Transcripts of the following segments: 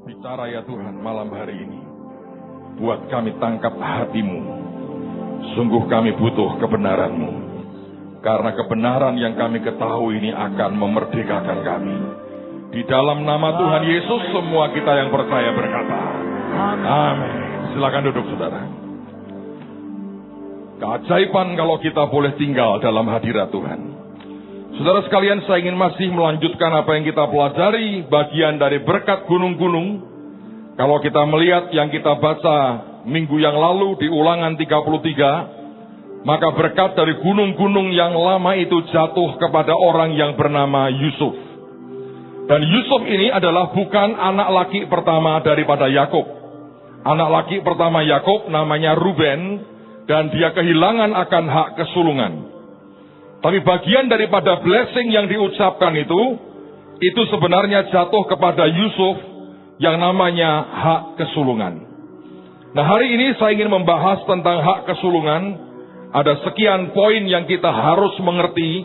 Bicara ya Tuhan malam hari ini. Buat kami tangkap hati-Mu. Sungguh kami butuh kebenaran-Mu. Karena kebenaran yang kami ketahui ini akan memerdekakan kami. Di dalam nama Tuhan Yesus semua kita yang percaya berkata, amin. Silakan duduk saudara. Keajaiban kalau kita boleh tinggal dalam hadirat Tuhan. Saudara sekalian, saya ingin masih melanjutkan apa yang kita pelajari, bagian dari berkat gunung-gunung. Kalau kita melihat yang kita baca minggu yang lalu di Ulangan 33, maka berkat dari gunung-gunung yang lama itu jatuh kepada orang yang bernama Yusuf. Dan Yusuf ini adalah bukan anak laki pertama daripada Yakub. Anak laki pertama Yakub namanya Ruben, dan dia kehilangan akan hak kesulungan. Tapi bagian daripada blessing yang diucapkan itu sebenarnya jatuh kepada Yusuf yang namanya hak kesulungan. Nah, hari ini saya ingin membahas tentang hak kesulungan. Ada sekian poin yang kita harus mengerti.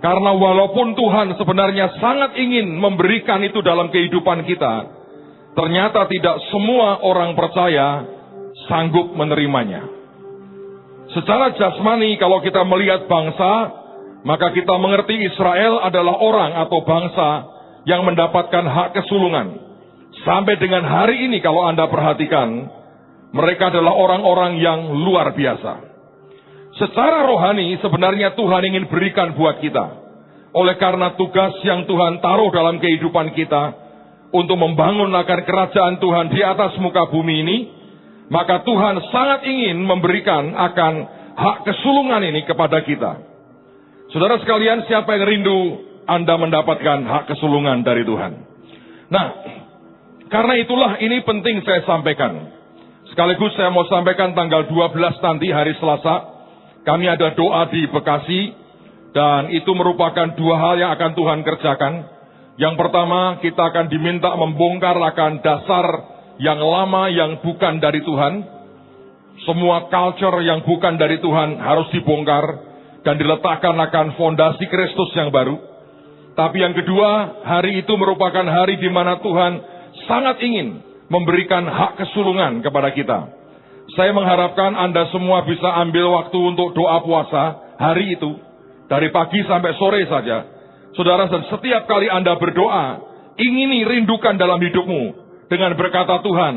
Karena walaupun Tuhan sebenarnya sangat ingin memberikan itu dalam kehidupan kita, ternyata tidak semua orang percaya sanggup menerimanya. Secara jasmani kalau kita melihat bangsa, maka kita mengerti Israel adalah orang atau bangsa yang mendapatkan hak kesulungan. Sampai dengan hari ini kalau Anda perhatikan, mereka adalah orang-orang yang luar biasa. Secara rohani sebenarnya Tuhan ingin berikan buat kita. Oleh karena tugas yang Tuhan taruh dalam kehidupan kita untuk membangun akan kerajaan Tuhan di atas muka bumi ini, maka Tuhan sangat ingin memberikan akan hak kesulungan ini kepada kita. Saudara sekalian, siapa yang rindu Anda mendapatkan hak kesulungan dari Tuhan? Nah, karena itulah ini penting saya sampaikan. Sekaligus saya mau sampaikan tanggal 12 nanti hari Selasa, kami ada doa di Bekasi, dan itu merupakan dua hal yang akan Tuhan kerjakan. Yang pertama, kita akan diminta membongkar akan dasar yang lama yang bukan dari Tuhan. Semua culture yang bukan dari Tuhan harus dibongkar dan diletakkan akan fondasi Kristus yang baru. Tapi yang kedua, hari itu merupakan hari di mana Tuhan sangat ingin memberikan hak kesulungan kepada kita. Saya mengharapkan Anda semua bisa ambil waktu untuk doa puasa hari itu, dari pagi sampai sore saja. Saudara, dan setiap kali Anda berdoa, ingini rindukan dalam hidupmu dengan berkata, Tuhan,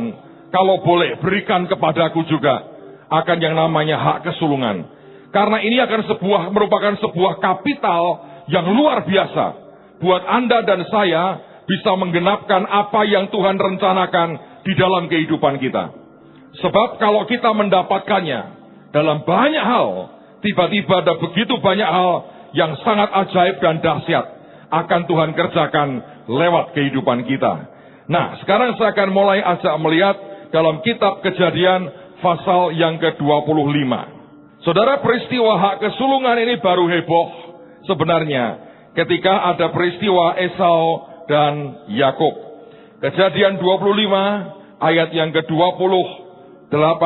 kalau boleh berikan kepadaku juga akan yang namanya hak kesulungan. Karena ini akan merupakan sebuah kapital yang luar biasa buat Anda dan saya bisa menggenapkan apa yang Tuhan rencanakan di dalam kehidupan kita. Sebab kalau kita mendapatkannya dalam banyak hal, tiba-tiba ada begitu banyak hal yang sangat ajaib dan dahsyat akan Tuhan kerjakan lewat kehidupan kita. Nah, sekarang saya akan mulai ajak melihat dalam kitab Kejadian pasal yang ke-25. Saudara, peristiwa hak kesulungan ini baru heboh sebenarnya ketika ada peristiwa Esau dan Yakub. Kejadian 25 ayat yang ke-28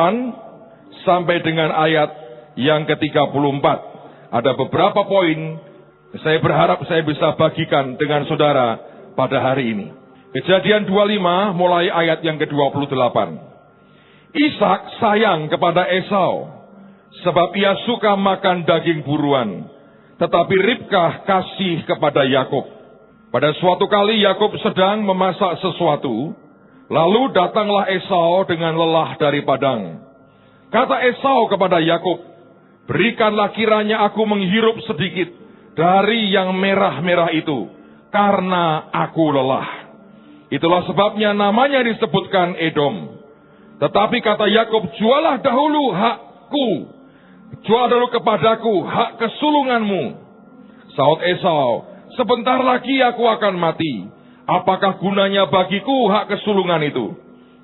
sampai dengan ayat yang ke-34. Ada beberapa poin saya berharap saya bisa bagikan dengan saudara pada hari ini. Kejadian 25 mulai ayat yang ke-28. Ishak sayang kepada Esau, sebab ia suka makan daging buruan, tetapi Ribkah kasih kepada Yakub. Pada suatu kali Yakub sedang memasak sesuatu, lalu datanglah Esau dengan lelah dari padang. Kata Esau kepada Yakub, berikanlah kiranya aku menghirup sedikit dari yang merah-merah itu, karena aku lelah. Itulah sebabnya namanya disebutkan Edom. Tetapi kata Yakub, jualah dahulu hakku, jual dahulu kepadaku hak kesulunganmu. Saud Esau, sebentar lagi aku akan mati. Apakah gunanya bagiku hak kesulungan itu?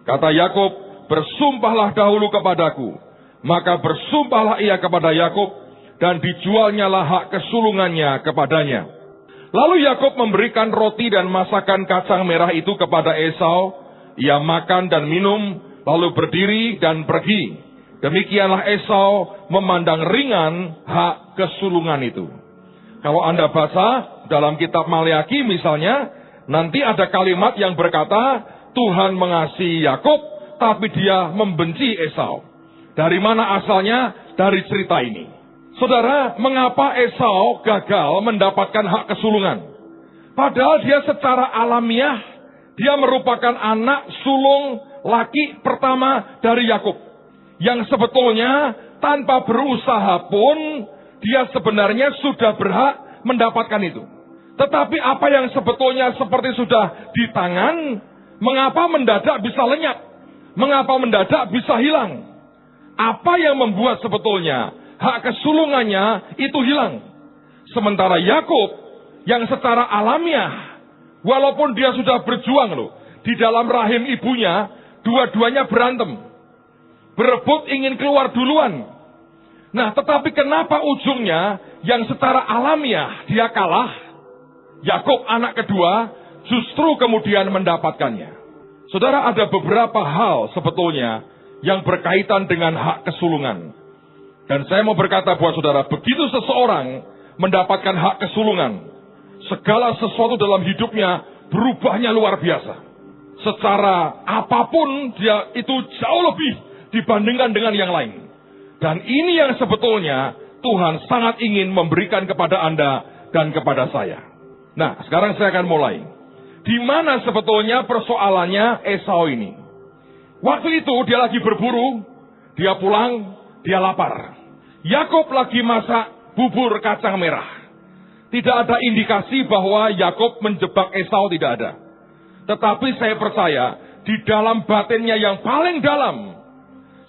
Kata Yakub, bersumpahlah dahulu kepadaku. Maka bersumpahlah ia kepada Yakub, dan dijualnyalah hak kesulungannya kepadanya. Lalu Yakub memberikan roti dan masakan kacang merah itu kepada Esau. Ia makan dan minum, lalu berdiri dan pergi. Demikianlah Esau memandang ringan hak kesulungan itu. Kalau Anda baca dalam kitab Maleakhi misalnya, nanti ada kalimat yang berkata, Tuhan mengasihi Yakub, tapi dia membenci Esau. Dari mana asalnya? Dari cerita ini. Saudara, mengapa Esau gagal mendapatkan hak kesulungan? Padahal dia secara alamiah, dia merupakan anak sulung laki pertama dari Yakub. Yang sebetulnya tanpa berusaha pun, dia sebenarnya sudah berhak mendapatkan itu. Tetapi apa yang sebetulnya seperti sudah di tangan, mengapa mendadak bisa lenyap? Mengapa mendadak bisa hilang? Apa yang membuat sebetulnya hak kesulungannya itu hilang? Sementara Yakub yang secara alamiah, walaupun dia sudah berjuang di dalam rahim ibunya, dua-duanya berantem. Berebut ingin keluar duluan. Nah, tetapi kenapa ujungnya yang secara alamiah dia kalah? Yakub anak kedua justru kemudian mendapatkannya. Saudara, ada beberapa hal sebetulnya yang berkaitan dengan hak kesulungan. Dan saya mau berkata buat saudara, begitu seseorang mendapatkan hak kesulungan, segala sesuatu dalam hidupnya berubahnya luar biasa. Secara apapun dia itu jauh lebih dibandingkan dengan yang lain. Dan ini yang sebetulnya Tuhan sangat ingin memberikan kepada Anda dan kepada saya. Nah, sekarang saya akan mulai. Di mana sebetulnya persoalannya Esau ini? Waktu itu dia lagi berburu, dia pulang, dia lapar. Yakub lagi masak bubur kacang merah. Tidak ada indikasi bahwa Yakub menjebak Esau, tidak ada. Tetapi saya percaya, di dalam batinnya yang paling dalam,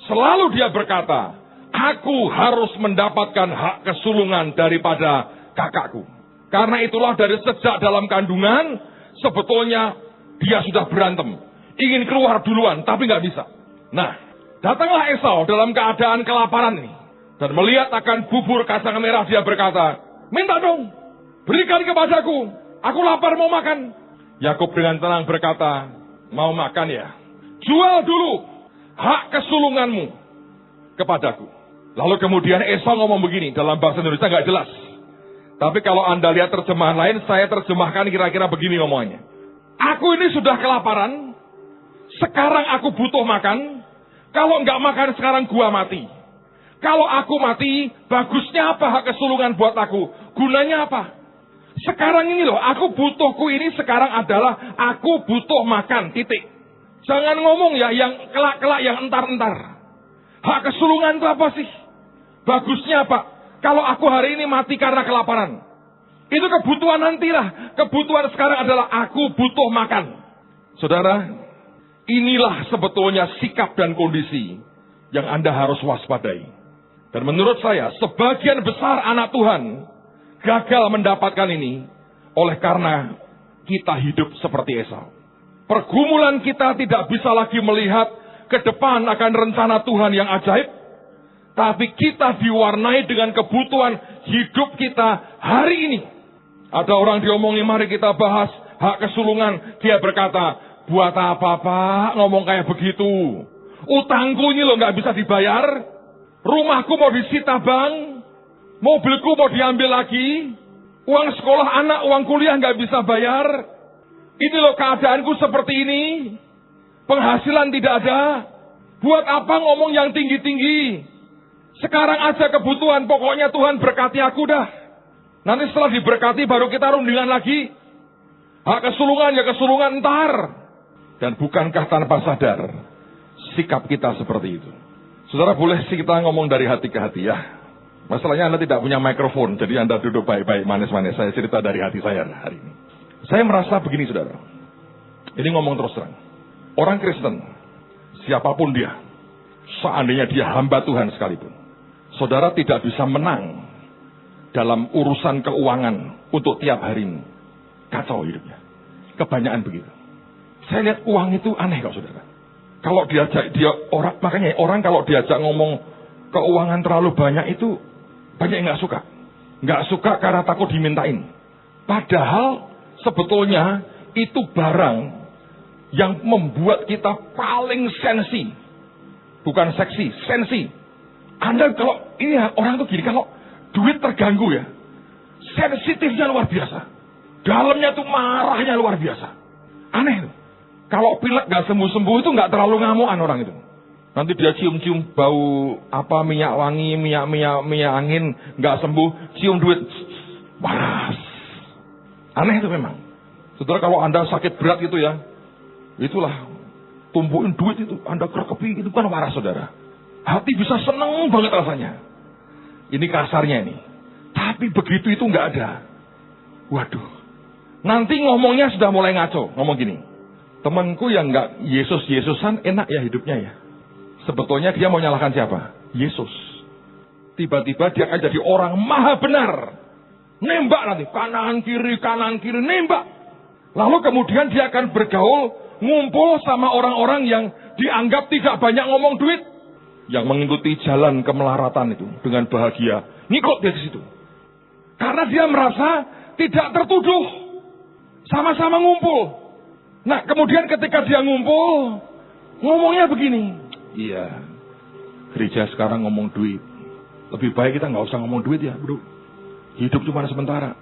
selalu dia berkata, aku harus mendapatkan hak kesulungan daripada kakakku. Karena itulah dari sejak dalam kandungan, sebetulnya dia sudah berantem. Ingin keluar duluan, tapi nggak bisa. Nah, datanglah Esau dalam keadaan kelaparan ini. Dan melihat akan bubur kacang merah, dia berkata, minta dong, berikan kepadaku, aku lapar mau makan. Yakub dengan tenang berkata, mau makan ya? Jual dulu hak kesulunganmu kepadaku. Lalu kemudian Esau ngomong begini, dalam bahasa Indonesia nggak jelas. Tapi kalau Anda lihat terjemahan lain, saya terjemahkan kira-kira begini ngomongnya. Aku ini sudah kelaparan, sekarang aku butuh makan. Kalau nggak makan sekarang gua mati. Kalau aku mati, bagusnya apa hak kesulungan buat aku? Gunanya apa? Sekarang ini loh, aku butuhku ini sekarang adalah aku butuh makan, titik. Jangan ngomong ya yang kelak-kelak, yang entar-entar. Hak kesulungan itu apa sih? Bagusnya apa? Kalau aku hari ini mati karena kelaparan. Itu kebutuhan nantilah. Kebutuhan sekarang adalah aku butuh makan. Saudara, inilah sebetulnya sikap dan kondisi yang Anda harus waspadai. Dan menurut saya, sebagian besar anak Tuhan gagal mendapatkan ini oleh karena kita hidup seperti Esau. Pergumulan kita tidak bisa lagi melihat ke depan akan rencana Tuhan yang ajaib, tapi kita diwarnai dengan kebutuhan hidup kita hari ini. Ada orang diomongin, mari kita bahas hak kesulungan. Dia berkata, buat apa Pak ngomong kayak begitu? Utangku ini loh nggak bisa dibayar. Rumahku mau disita bang. Mobilku mau diambil lagi. Uang sekolah anak, uang kuliah nggak bisa bayar. Ini loh keadaanku seperti ini. Penghasilan tidak ada. Buat apa ngomong yang tinggi-tinggi? Sekarang aja kebutuhan, pokoknya Tuhan berkati aku dah. Nanti setelah diberkati baru kita rundingan lagi. Hak kesulungan ya kesulungan ntar. Dan bukankah tanpa sadar sikap kita seperti itu? Saudara, boleh sih kita ngomong dari hati ke hati ya. Masalahnya Anda tidak punya mikrofon, jadi Anda duduk baik-baik manis-manis. Saya cerita dari hati saya hari ini. Saya merasa begini saudara. Ini ngomong terus terang. Orang Kristen, siapapun dia, seandainya dia hamba Tuhan sekalipun, saudara tidak bisa menang dalam urusan keuangan untuk tiap hari ini. Kacau hidupnya. Kebanyakan begitu. Saya lihat uang itu aneh kok saudara. Kalau diajak dia orang, makanya orang kalau diajak ngomong keuangan terlalu banyak itu banyak yang nggak suka. Nggak suka karena takut dimintain. Padahal sebetulnya itu barang yang membuat kita paling sensi. Bukan seksi, sensi. Anda kalau, ini orang tuh gini, kalau duit terganggu ya, sensitifnya luar biasa. Dalamnya tuh marahnya luar biasa. Aneh tuh. Kalau pilek nggak sembuh-sembuh itu nggak terlalu ngamuan orang itu. Nanti dia cium-cium bau apa minyak wangi, minyak angin, nggak sembuh, cium duit, waras. Aneh itu memang. Saudara, kalau Anda sakit berat gitu ya, itulah tumpuin duit itu, Anda kerkepi, itu kan waras, saudara. Hati bisa seneng banget rasanya. Ini kasarnya ini. Tapi begitu itu nggak ada. Waduh. Nanti ngomongnya sudah mulai ngaco, ngomong gini. Temanku yang nggak Yesus-Yesusan enak ya hidupnya ya. Sebetulnya dia mau nyalahkan siapa? Yesus. Tiba-tiba dia akan jadi orang maha benar. Nembak nanti, kanan kiri, nembak. Lalu kemudian dia akan bergaul, ngumpul sama orang-orang yang dianggap tidak banyak ngomong duit. Yang mengikuti jalan kemelaratan itu dengan bahagia. Ngikut dia di situ. Karena dia merasa tidak tertuduh. Sama-sama ngumpul. Nah, kemudian ketika dia ngumpul, ngomongnya begini. Iya, gereja sekarang ngomong duit. Lebih baik kita nggak usah ngomong duit ya, bro. Hidup cuma sementara.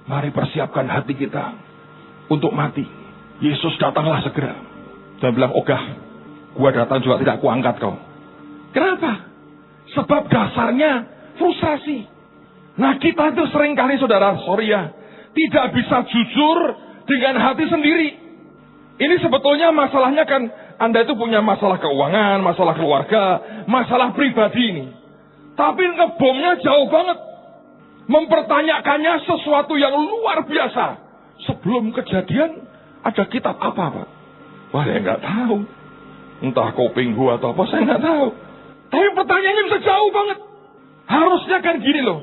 Mari persiapkan hati kita untuk mati. Yesus datanglah segera. Dia bilang, ogah, gua datang juga tidak kuangkat kau. Kenapa? Sebab dasarnya frustrasi. Nah, kita itu seringkali, saudara, sorry ya, tidak bisa jujur dengan hati sendiri. Ini sebetulnya masalahnya kan, Anda itu punya masalah keuangan, masalah keluarga, masalah pribadi ini. Tapi ngebomnya jauh banget. Mempertanyakannya sesuatu yang luar biasa. Sebelum kejadian, ada kitab apa, Pak? Wah, saya nggak tahu. Entah Kopinghu atau apa, saya nggak tahu. Tapi pertanyaannya bisa jauh banget. Harusnya kan gini loh.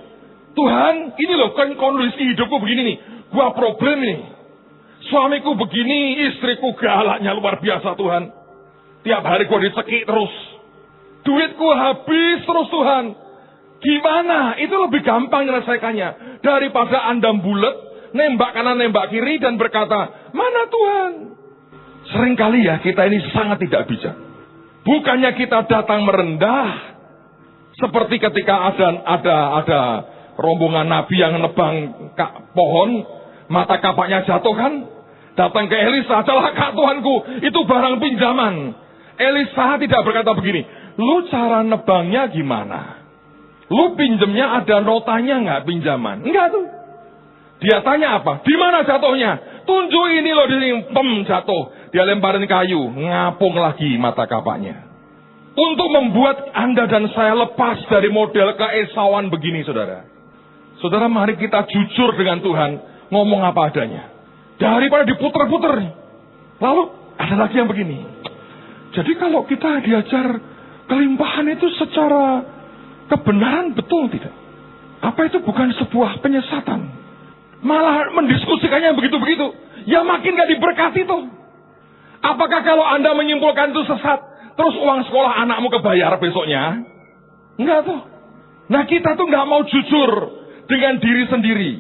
Tuhan, ini loh, kan kondisi hidupku begini nih. Gua problem nih. Suamiku begini, istriku galaknya luar biasa Tuhan. Tiap hari gua dicekik terus. Duitku habis terus Tuhan. Gimana? Itu lebih gampang menyelesaikannya. Daripada Anda bulet, nembak kanan, nembak kiri, dan berkata, mana Tuhan? Seringkali ya, kita ini sangat tidak bijak. Bukannya kita datang merendah. Seperti ketika ada rombongan Nabi yang nebang pohon, mata kapaknya jatuh kan? Datang ke Elisa, celaka Tuhanku, itu barang pinjaman. Elisa tidak berkata begini, lu cara nebangnya gimana? Lu pinjemnya ada notanya nggak pinjaman? Enggak tuh. Dia tanya apa? Di mana jatuhnya? Tunjuk ini loh, di sini, jatuh. Dia lemparin kayu, ngapung lagi mata kapaknya. Untuk membuat Anda dan saya lepas dari model keesauan begini, saudara. Saudara, mari kita jujur dengan Tuhan, ngomong apa adanya. Daripada diputer-puter. Lalu ada lagi yang begini. Jadi kalau kita diajar kelimpahan itu secara kebenaran, betul tidak? Apa itu bukan sebuah penyesatan? Malah mendiskusikannya begitu-begitu. Ya makin gak diberkati tuh. Apakah kalau Anda menyimpulkan itu sesat, terus uang sekolah anakmu kebayar besoknya? Enggak tuh. Nah, kita tuh gak mau jujur dengan diri sendiri.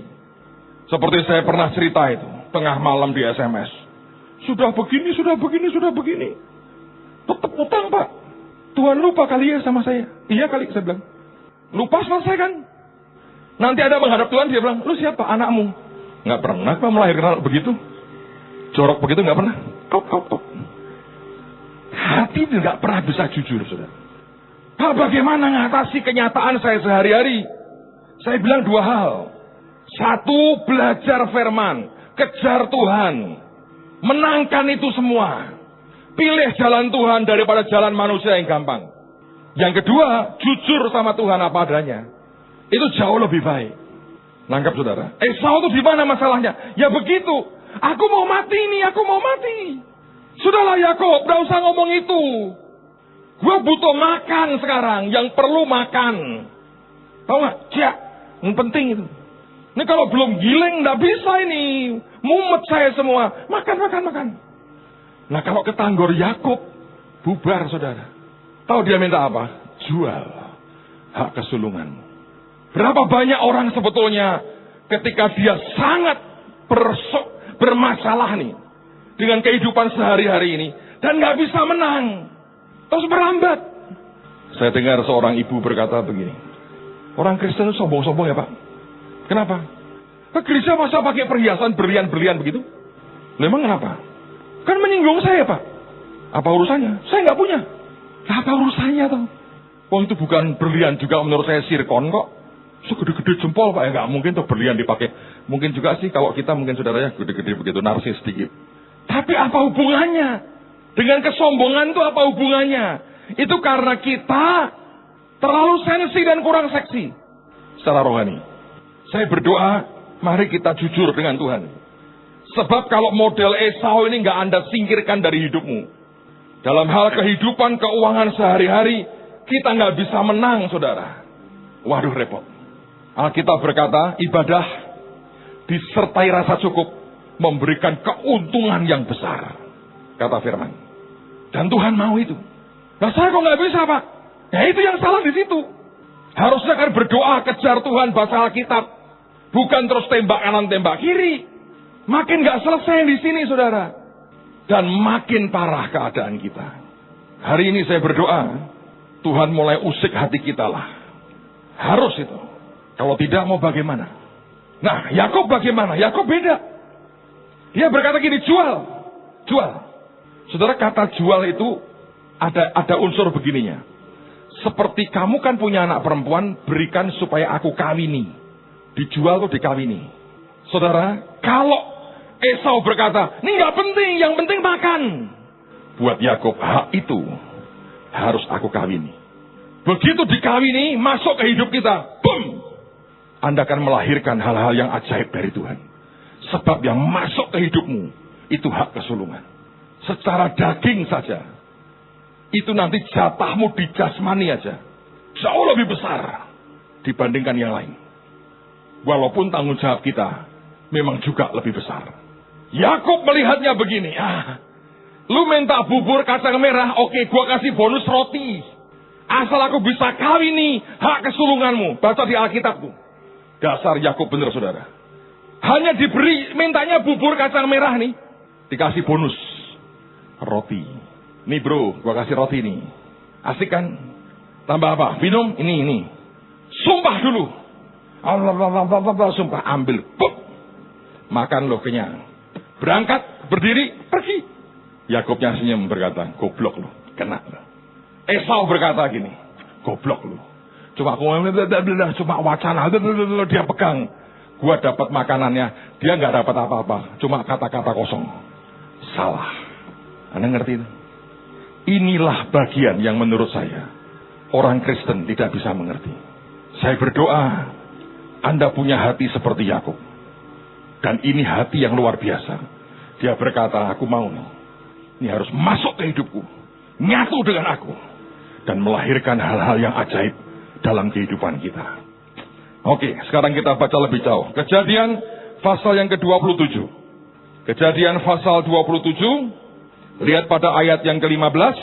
Seperti saya pernah cerita itu, tengah malam di SMS. Sudah begini. Tetap utang, Pak. Tuhan lupa kali ya sama saya. Iya kali, saya bilang. Lupa sama saya kan? Nanti ada menghadap Tuhan, dia bilang, lu siapa? Anakmu. Nggak pernah Pak melahirkan anak begitu. Jorok begitu nggak pernah. Kop. Hati nggak pernah bisa jujur, saudara. Pak, bagaimana mengatasi kenyataan saya sehari-hari? Saya bilang dua hal. Satu, belajar firman. Kejar Tuhan. Menangkan itu semua. Pilih jalan Tuhan daripada jalan manusia yang gampang. Yang kedua, jujur sama Tuhan apa adanya. Itu jauh lebih baik. Nangkap, saudara? Esau itu di mana masalahnya? Ya begitu. Aku mau mati nih, aku mau mati. Sudahlah Yakob, gak usah ngomong itu. Gue butuh makan sekarang. Yang perlu makan. Tahu gak? Cek. Yang penting itu. Ini kalau belum giling, gak bisa ini. Mumet saya semua. Makan. Nah, kalau ketanggor Yakob, bubar, saudara. Tahu dia minta apa? Jual hak kesulunganmu. Berapa banyak orang sebetulnya ketika dia sangat bermasalah nih dengan kehidupan sehari-hari ini dan nggak bisa menang, terus merambat. Saya dengar seorang ibu berkata begini, orang Kristen sombong-sombong ya Pak? Kenapa? Ke gereja masa pakai perhiasan berlian-berlian begitu? Memang kenapa? Kan menyinggung saya, Pak. Apa urusannya? Saya nggak punya. Apa urusannya toh? Wong itu bukan berlian juga menurut saya sirkon kok. Segede-gede jempol, Pak, ya nggak mungkin tuh berlian dipakai. Mungkin juga sih kalau kita mungkin saudaranya gede-gede begitu, narsis sedikit. Tapi apa hubungannya? Dengan kesombongan itu apa hubungannya? Itu karena kita terlalu sensi dan kurang seksi secara rohani. Saya berdoa, mari kita jujur dengan Tuhan. Sebab kalau model Esau ini nggak Anda singkirkan dari hidupmu. Dalam hal kehidupan, keuangan sehari-hari, kita nggak bisa menang, saudara. Waduh, repot. Alkitab berkata, ibadah disertai rasa cukup memberikan keuntungan yang besar. Kata firman. Dan Tuhan mau itu. Nah saya kok nggak bisa, Pak? Ya itu yang salah di situ. Harusnya kan berdoa, kejar Tuhan, baca Alkitab. Bukan terus tembak kanan, tembak kiri. Makin nggak selesai di sini, saudara. Dan makin parah keadaan kita. Hari ini saya berdoa, Tuhan mulai usik hati kita lah. Harus itu. Kalau tidak mau bagaimana? Nah, Yakub bagaimana? Yakub beda. Dia berkata gini, jual. Jual. Saudara, kata jual itu ada unsur begininya. Seperti kamu kan punya anak perempuan, berikan supaya aku kawini. Dijual tuh dikawini. Saudara, kalau Esau berkata, ini nggak penting, yang penting makan. Buat Yakub, hak itu harus aku kawini. Begitu dikawini, masuk ke hidup kita, boom! Anda akan melahirkan hal-hal yang ajaib dari Tuhan. Sebab yang masuk ke hidupmu, itu hak kesulungan. Secara daging saja. Itu nanti jatahmu di jasmani aja. Jauh lebih besar dibandingkan yang lain. Walaupun tanggung jawab kita memang juga lebih besar. Yakub melihatnya begini. Lu minta bubur kacang merah, oke, gua kasih bonus roti. Asal aku bisa kawini hak kesulunganmu. Baca di Alkitab tuh. Dasar Yakub bener, saudara. Hanya diberi, mintanya bubur kacang merah nih. Dikasih bonus roti. Nih bro, gua kasih roti nih. Asik kan? Tambah apa? Minum? Ini. Sumpah dulu. Allah, sumpah. Ambil. Pup. Makan lo kenyang. Berangkat, berdiri, pergi. Yakubnya senyum berkata, goblok lo. Kena lo. Esau berkata gini, goblok lo. Cuma wacana. Dia pegang. Gua dapat makanannya. Dia nggak dapat apa-apa. Cuma kata-kata kosong. Salah. Anda ngerti itu? Inilah bagian yang menurut saya orang Kristen tidak bisa mengerti. Saya berdoa Anda punya hati seperti Yakub. Dan ini hati yang luar biasa. Dia berkata, aku mau nih. Ini harus masuk ke hidupku. Nyatu dengan aku. Dan melahirkan hal-hal yang ajaib dalam kehidupan kita. Oke, sekarang kita baca lebih jauh. Kejadian pasal yang ke-27. Kejadian pasal 27. Lihat pada ayat yang ke-15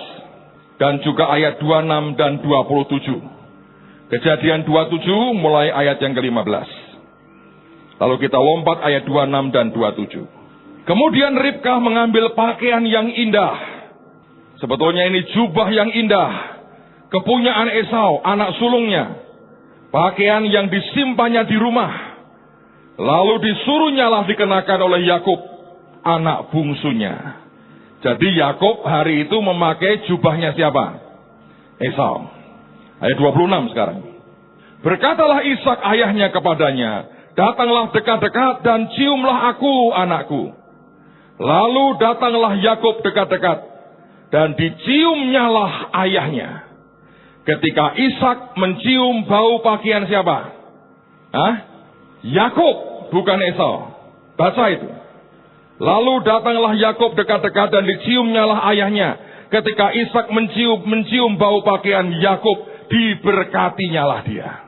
dan juga ayat 26 dan 27. Kejadian 27 mulai ayat yang ke-15. Lalu kita lompat ayat 26 dan 27. Kemudian Ribkah mengambil pakaian yang indah. Sebetulnya ini jubah yang indah. Kepunyaan Esau, anak sulungnya. Pakaian yang disimpannya di rumah. Lalu disuruhnyalah dikenakan oleh Yakub, anak bungsunya. Jadi Yakub hari itu memakai jubahnya siapa? Esau. Ayat 26 sekarang. Berkatalah Ishak ayahnya kepadanya, datanglah dekat-dekat dan ciumlah aku, anakku. Lalu datanglah Yakub dekat-dekat dan diciumnyalah ayahnya. Ketika Ishak mencium bau pakaian siapa? Yakub, bukan Esau. Baca itu. Lalu datanglah Yakub dekat-dekat dan diciumnyalah ayahnya. Ketika Ishak mencium bau pakaian Yakub, diberkatinyalah dia.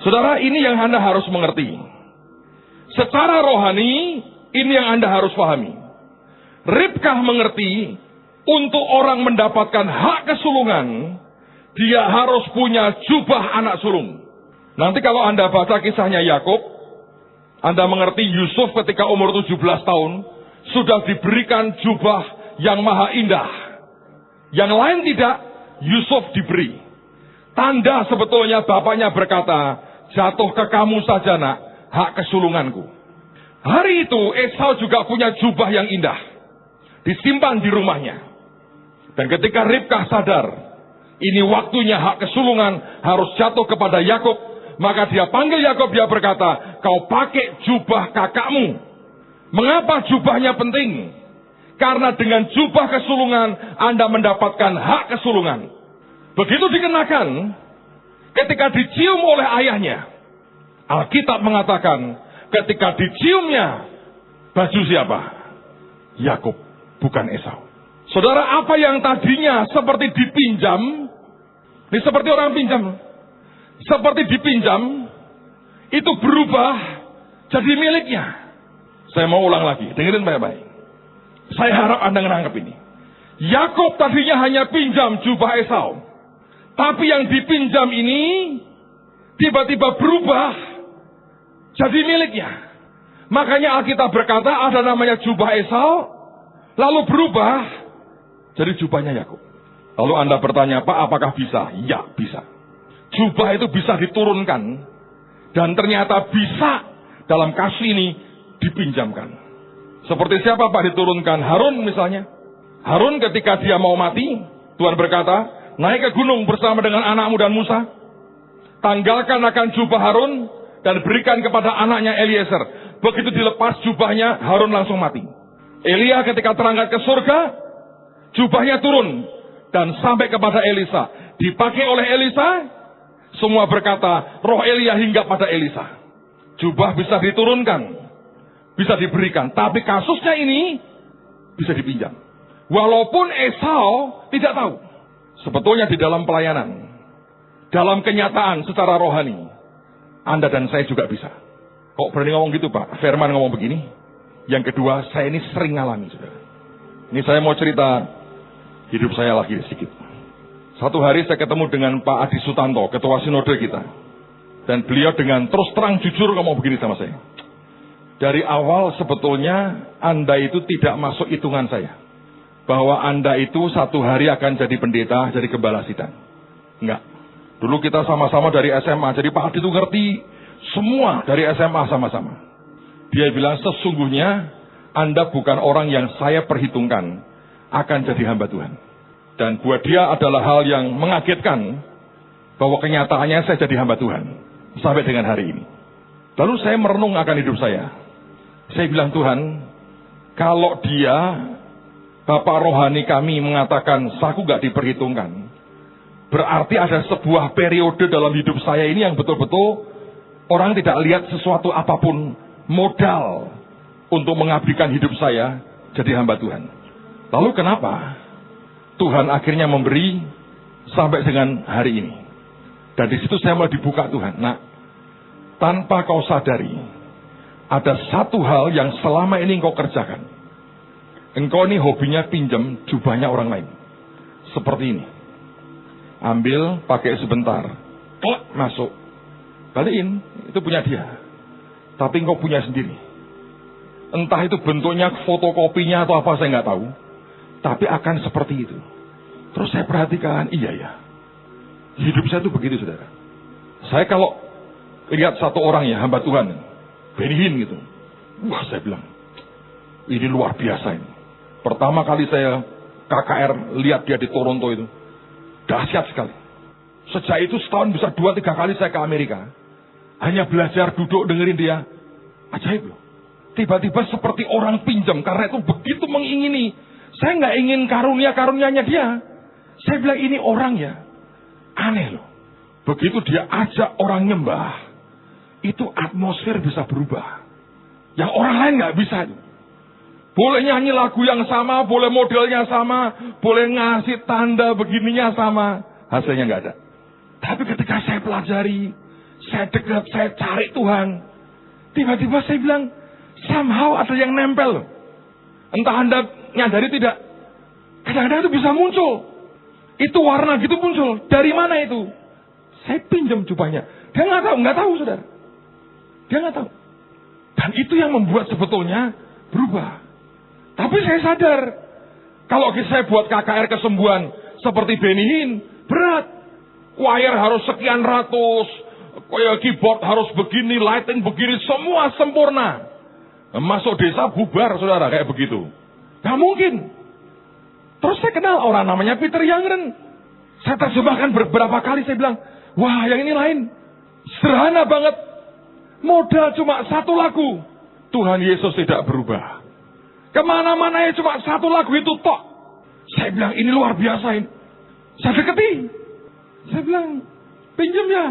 Saudara, ini yang Anda harus mengerti. Secara rohani, ini yang Anda harus pahami. Ribkah mengerti, untuk orang mendapatkan hak kesulungan, dia harus punya jubah anak sulung. Nanti kalau Anda baca kisahnya Yakub, Anda mengerti Yusuf ketika umur 17 tahun, sudah diberikan jubah yang maha indah. Yang lain tidak, Yusuf diberi. Tanda sebetulnya bapaknya berkata, jatuh ke kamu saja nak, hak kesulunganku. Hari itu Esau juga punya jubah yang indah. disimpan di rumahnya. Dan ketika Ribkah sadar, ini waktunya hak kesulungan harus jatuh kepada Yakub, maka dia panggil Yakub, dia berkata, kau pakai jubah kakakmu. Mengapa jubahnya penting? Karena dengan jubah kesulungan Anda mendapatkan hak kesulungan. Begitu dikenakan, ketika dicium oleh ayahnya, Alkitab mengatakan, ketika diciumnya, baju siapa? Yakub, bukan Esau. Saudara, apa yang tadinya seperti dipinjam, ini seperti orang pinjam, seperti dipinjam, itu berubah jadi miliknya. Saya mau ulang lagi, dengerin baik-baik. Saya harap Anda menangkap ini. Yakub tadinya hanya pinjam jubah Esau, tapi yang dipinjam ini tiba-tiba berubah jadi miliknya. Makanya Alkitab berkata ada namanya jubah Esau, lalu berubah jadi jubahnya Yakub. Lalu Anda bertanya, Pak, apakah bisa? Ya, bisa. Jubah itu bisa diturunkan, dan ternyata bisa dalam kasus ini dipinjamkan. Seperti siapa Pak diturunkan? Harun misalnya. Harun ketika dia mau mati, Tuhan berkata, naik ke gunung bersama dengan anakmu dan Musa. Tanggalkan akan jubah Harun dan berikan kepada anaknya Eliezer. Begitu dilepas jubahnya, Harun langsung mati. Elia ketika terangkat ke surga, jubahnya turun dan sampai kepada Elisa. Dipakai oleh Elisa, semua berkata, roh Elia hingga pada Elisa. Jubah bisa diturunkan, bisa diberikan. Tapi kasusnya ini bisa dipinjam. Walaupun Esau tidak tahu. Sebetulnya di dalam pelayanan, dalam kenyataan secara rohani, Anda dan saya juga bisa. Kok berani ngomong gitu Pak? Firman ngomong begini. Yang kedua, saya ini sering ngalami, saudara. Ini saya mau cerita hidup saya lagi sedikit. Satu hari saya ketemu dengan Pak Adi Sutanto, ketua sinode kita. Dan beliau dengan terus terang jujur ngomong begini sama saya. Dari awal sebetulnya Anda itu tidak masuk hitungan saya. Bahwa Anda itu satu hari akan jadi pendeta, jadi gembala sidang. Enggak. Dulu kita sama-sama dari SMA, jadi Pak Adi itu ngerti semua dari SMA sama-sama. Dia bilang sesungguhnya Anda bukan orang yang saya perhitungkan akan jadi hamba Tuhan. Dan buat dia adalah hal yang mengagetkan bahwa kenyataannya saya jadi hamba Tuhan sampai dengan hari ini. Lalu saya merenung akan hidup saya. Saya bilang, Tuhan, kalau dia, Bapak rohani kami mengatakan aku gak diperhitungkan, berarti ada sebuah periode dalam hidup saya ini yang betul-betul orang tidak lihat sesuatu apapun modal untuk mengabdikan hidup saya jadi hamba Tuhan. Lalu kenapa Tuhan akhirnya memberi sampai dengan hari ini? Dan di situ saya mulai dibuka Tuhan. Nah, tanpa kau sadari, ada satu hal yang selama ini engkau kerjakan. Engkau ini hobinya pinjam jubahnya orang lain. Seperti ini. Ambil, pakai sebentar. Klak, masuk. Balikin, itu punya dia. Tapi engkau punya sendiri. Entah itu bentuknya fotokopinya atau apa, saya nggak tahu. Tapi akan seperti itu. Terus saya perhatikan, iya ya. Hidup saya itu begitu, saudara. Saya kalau lihat satu orang ya, hamba Tuhan, Benny Hinn gitu. Wah, saya bilang, ini luar biasa ini. Pertama kali saya KKR lihat dia di Toronto itu, dahsyat sekali. Sejak itu setahun bisa 2-3 kali saya ke Amerika. Hanya belajar, duduk, dengerin dia. Ajaib loh. Tiba-tiba seperti orang pinjam, karena itu begitu mengingini. Saya nggak ingin karunia-karunianya dia. Saya bilang ini orang ya. Aneh loh. Begitu dia ajak orang nyembah, itu atmosfer bisa berubah. Yang orang lain nggak bisa. Boleh nyanyi lagu yang sama, boleh modelnya sama, boleh ngasih tanda begininya sama. Hasilnya nggak ada. Tapi ketika saya pelajari, saya dekat, saya cari Tuhan. Tiba-tiba saya bilang, somehow ada yang nempel. Entah Anda nyadari tidak. Kadang-kadang itu bisa muncul. Itu warna gitu muncul. Dari mana itu? Saya pinjam jubahnya. Dia nggak tahu saudara. Dia nggak tahu. Dan itu yang membuat sebetulnya berubah. Tapi saya sadar, kalau saya buat KKR kesembuhan seperti Benny Hinn, berat. Wire harus sekian ratus, keyboard harus begini, lighting begini, semua sempurna. Masuk desa bubar saudara kayak begitu. Gak mungkin. Terus saya kenal orang namanya Peter Youngren. Saya terjemahkan beberapa kali, saya bilang, wah yang ini lain. Sederhana banget. Modal cuma satu lagu. Tuhan Yesus tidak berubah. Kemana-mana ya cuma satu lagu itu tok. Saya bilang ini luar biasa ini. Saya deketi. Saya bilang, pinjam ya.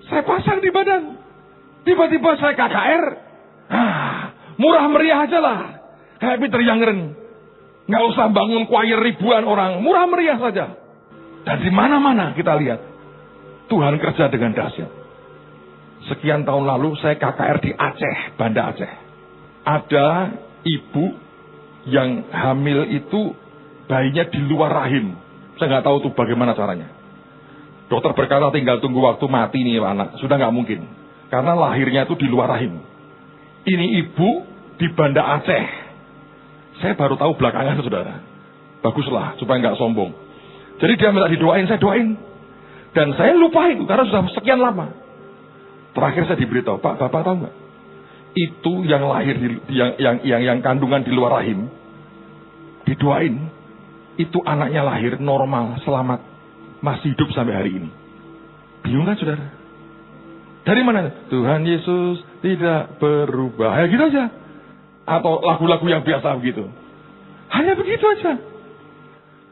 Saya pasang di badan. Tiba-tiba saya KKR. Murah meriah aja lah. Kayak Peter Youngren. Nggak usah bangun choir ribuan orang. Murah meriah saja. Dan di mana-mana kita lihat. Tuhan kerja dengan dahsyat. Sekian tahun lalu saya KKR di Aceh, Banda Aceh. Ada ibu yang hamil itu bayinya di luar rahim. Saya nggak tahu tuh bagaimana caranya. Dokter berkata tinggal tunggu waktu mati nih anak. Sudah nggak mungkin. Karena lahirnya itu di luar rahim. Ini ibu di Banda Aceh. Saya baru tahu belakangan, saudara. Baguslah, supaya nggak sombong. Jadi dia minta didoain, saya doain. Dan saya lupa itu, karena sudah sekian lama. Terakhir saya diberitahu, Pak, Bapak tahu nggak? Itu yang lahir, yang kandungan di luar rahim. Didoain. Itu anaknya lahir normal, selamat. Masih hidup sampai hari ini. Bingung kan, saudara? Dari mana? Tuhan Yesus tidak berubah. Ya gitu aja. Atau lagu-lagu yang biasa begitu. Hanya begitu aja.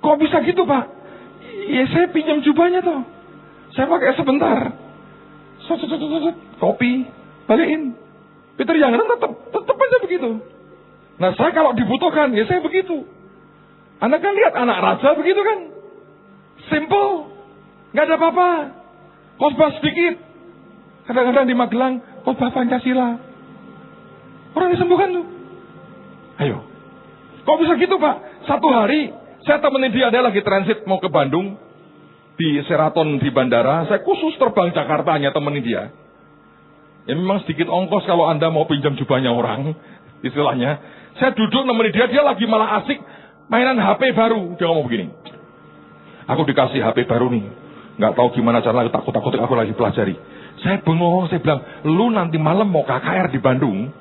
Kok bisa gitu, Pak? Ya saya pinjam jubahnya toh. Saya pakai sebentar. Kopi, balikin. Peter Youngren tetap aja begitu. Nah saya kalau dibutuhkan, ya saya begitu. Anda kan lihat anak raja begitu kan? Simple. Nggak ada apa-apa. Khotbah sedikit. Kadang-kadang di Magelang, khotbah Pancasila. Orang disembuhkan tuh. Ayo. Kok bisa gitu, Pak? Satu hari, saya temenin dia, ada lagi transit mau ke Bandung. Di Sheraton di bandara, saya khusus terbang Jakarta hanya temenin dia. Ya memang sedikit ongkos kalau Anda mau pinjam jubahnya orang, istilahnya. Saya duduk nemenin dia lagi malah asik mainan HP baru. Dia ngomong begini, aku dikasih HP baru nih, nggak tahu gimana caranya, takut aku lagi pelajari. Saya bengong, saya bilang, lu nanti malam mau KKR di Bandung,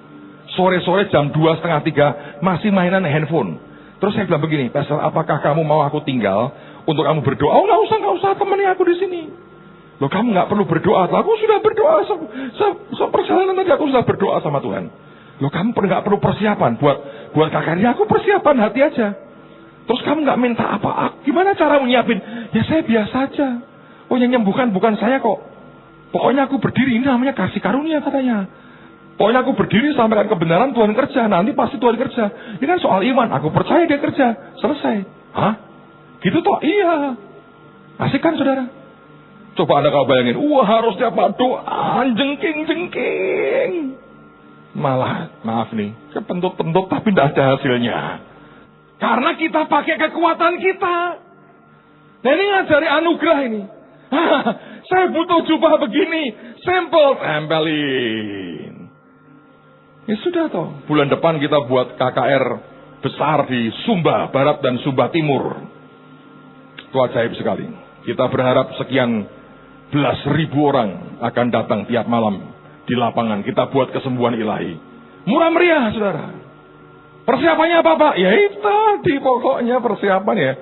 sore-sore jam 2:30 masih mainan handphone. Terus saya bilang begini, Pastor, apakah kamu mau aku tinggal untuk kamu berdoa? Oh, nggak usah temani aku di sini. Loh, kamu nggak perlu berdoa. Aku sudah berdoa. Perjalanan tadi aku sudah berdoa sama Tuhan. Loh, kamu nggak perlu persiapan buat kakaknya. Aku persiapan hati aja. Terus kamu nggak minta apa? Gimana cara nyiapin? Ya saya biasa aja. Oh, yang nyembuhkan bukan saya kok. Pokoknya aku berdiri, ini namanya kasih karunia katanya. Pokoknya aku berdiri sampaikan kebenaran, Tuhan kerja. Nanti pasti Tuhan kerja. Ini kan soal iman. Aku percaya dia kerja. Selesai. Hah? Gitu toh? Iya. Asik kan, saudara? Coba Anda kalau bayangin. Harusnya Pak doa. Jengking. Malah, maaf nih. Kepentut-pentut tapi tidak ada hasilnya. Karena kita pakai kekuatan kita. Nah ini ngajari anugerah ini. Saya butuh jubah begini. Tempelin. Ya sudah toh, bulan depan kita buat KKR besar di Sumba Barat dan Sumba Timur. Itu ajaib sekali. Kita berharap sekian belas ribu orang akan datang tiap malam di lapangan. Kita buat kesembuhan ilahi. Murah meriah, saudara. Persiapannya apa, Pak? Ya itu tadi pokoknya persiapan ya.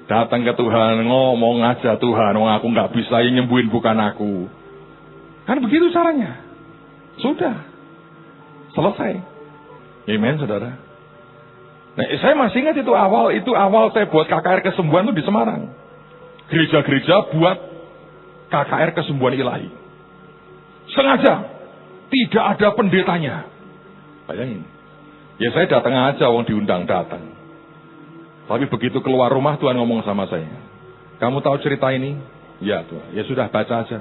Datang ke Tuhan, ngomong aja Tuhan. Aku nggak bisa, yang nyembuhin bukan aku. Kan begitu caranya. Sudah. Selesai. Amen, saudara. Nah, saya masih ingat itu awal saya buat KKR kesembuhan itu di Semarang. Gereja-gereja buat KKR kesembuhan ilahi. Sengaja. Tidak ada pendetanya. Bayangin. Ya saya datang aja, wong diundang datang. Tapi begitu keluar rumah Tuhan ngomong sama saya. Kamu tahu cerita ini? Ya Tuhan. Ya sudah baca aja.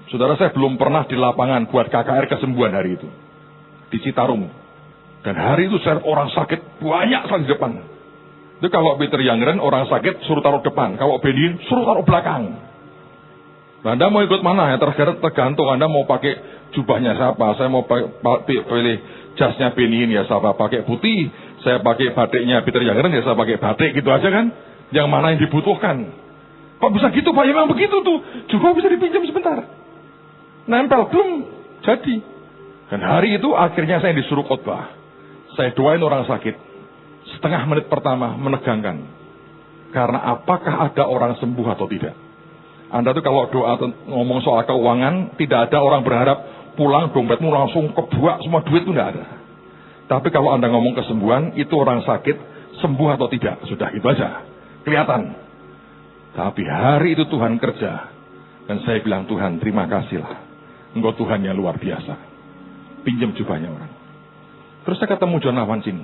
Saudara, saya belum pernah di lapangan buat KKR kesembuhan hari itu. Di Citarum. Dan hari itu saya orang sakit banyak sekali di depan. Itu kalau Peter Youngren orang sakit suruh taruh depan. Kalau Benin suruh taruh belakang. Nah, Anda mau ikut mana ya? Tergantung Anda mau pakai jubahnya siapa. Saya mau pilih jasnya Benin ya siapa pakai putih. Saya pakai batiknya Peter Youngren ya saya pakai batik gitu aja kan. Yang mana yang dibutuhkan. Kok bisa gitu Pak? Ya, memang begitu tuh. Jubah bisa dipinjam sebentar. Nempel belum jadi. Dan hari itu akhirnya saya disuruh khotbah. Saya doain orang sakit. setengah menit pertama menegangkan. Karena apakah ada orang sembuh atau tidak? Anda tuh kalau doa ngomong soal keuangan, tidak ada orang berharap pulang dompetmu langsung kebuak semua duit, itu tidak ada. Tapi kalau Anda ngomong kesembuhan, itu orang sakit sembuh atau tidak, sudah itu aja, kelihatan. Tapi hari itu Tuhan kerja, dan saya bilang, Tuhan terima kasihlah, Engkau Tuhan yang luar biasa. Pinjam jubahnya orang. Terus saya ketemu John Awancin,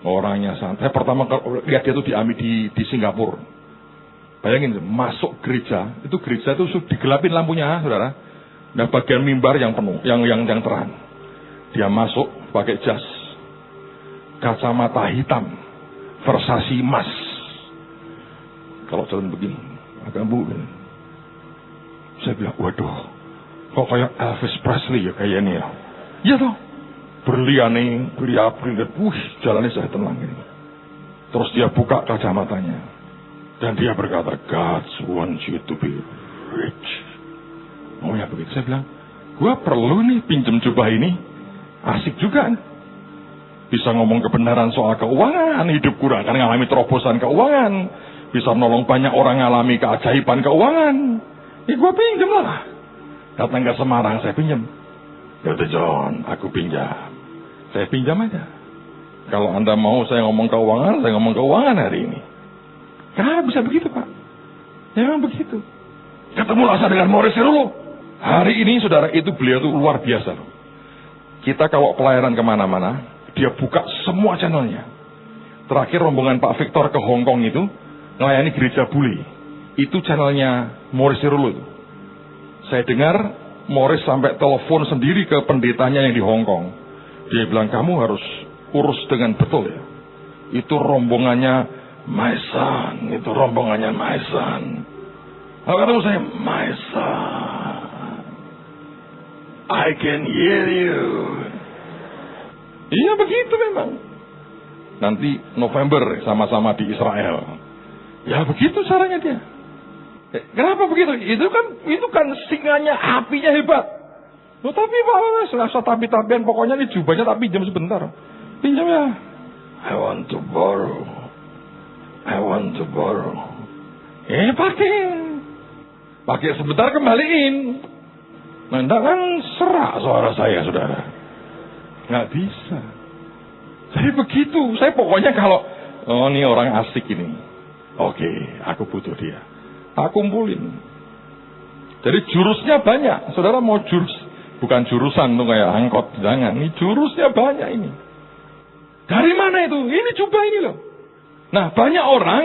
orangnya santai. Saya pertama lihat dia tuh di Singapura. Bayangin, masuk gereja, itu gereja itu digelapin lampunya, saudara. Nah, bagian mimbar yang penuh, yang terang. Dia masuk pakai jas, kacamata hitam, Versace emas. Kalau jalan begini, agak bugil. Saya bilang, waduh, kok kayak Elvis Presley ya kayaknya ya. Iya toh, berlian-berlian, jalannya saya tenang ini. Terus dia buka kacamatanya. Dan dia berkata, God wants you to be rich. Oh ya begitu. Saya bilang, gua perlu nih pinjem jubah ini. Asik juga. Bisa ngomong kebenaran soal keuangan. Hidup kurang kan ngalami terobosan keuangan. Bisa nolong banyak orang ngalami keajaiban keuangan. Ya gua pinjem lah. Datang ke Semarang, saya pinjem. Yaudah John, aku pinjam. Saya pinjam aja. Kalau Anda mau saya ngomong keuangan, saya ngomong keuangan hari ini. Kenapa bisa begitu, Pak? Ya memang begitu. Ketemulah saya dengan Morris Cerullo. Hari ini, saudara, itu beliau itu luar biasa. Kita kalau pelayanan kemana-mana, dia buka semua channelnya. Terakhir rombongan Pak Victor ke Hong Kong itu, melayani gereja bule. Itu channelnya Morris Cerullo itu. Saya dengar, Morris sampai telepon sendiri ke pendetanya yang di Hong Kong. Dia bilang, kamu harus urus dengan betul ya. Itu rombongannya my son, itu rombongannya my son. Kalau ketemu saya, my son, I can hear you. Iya begitu memang. Nanti November sama-sama di Israel. Ya begitu caranya dia. Kenapa begitu? Itu kan singanya, apinya hebat. Oh, tapi Pak, selasa tapi-tapian, pokoknya ini jubahnya tak pinjam sebentar. Pinjam ya. I want to borrow. Pakai sebentar kembaliin. Anda kan serak suara saya, saudara. Nggak bisa. Saya begitu. Saya pokoknya kalau, oh ini orang asik ini. Oke, aku butuh dia. Tak kumpulin. Jadi jurusnya banyak. Saudara mau jurus, bukan jurusan tuh kayak angkot, jangan. Ini jurusnya banyak ini. Dari mana itu? Ini jubah ini loh. Nah, banyak orang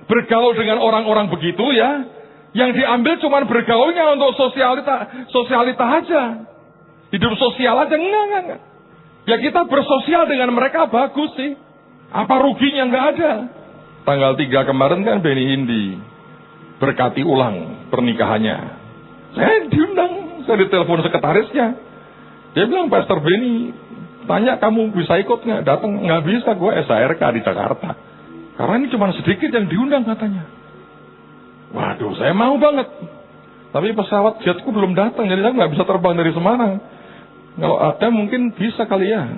bergaul dengan orang-orang begitu ya, yang diambil cuma bergaulnya untuk sosialita aja. Hidup sosial aja, enggak. Ya kita bersosial dengan mereka bagus sih. Apa ruginya? Enggak ada. Tanggal 3 kemarin kan Benny Hindi berkati ulang pernikahannya. Saya diundang, saya ditelepon sekretarisnya. Dia bilang, Pastor Benny, tanya kamu bisa ikut nggak? Datang, nggak bisa, gue SARK di Jakarta. Karena ini cuma sedikit yang diundang katanya. Waduh, saya mau banget. Tapi pesawat jetku belum datang, jadi saya nggak bisa terbang dari Semarang. Kalau ada mungkin bisa kali ya.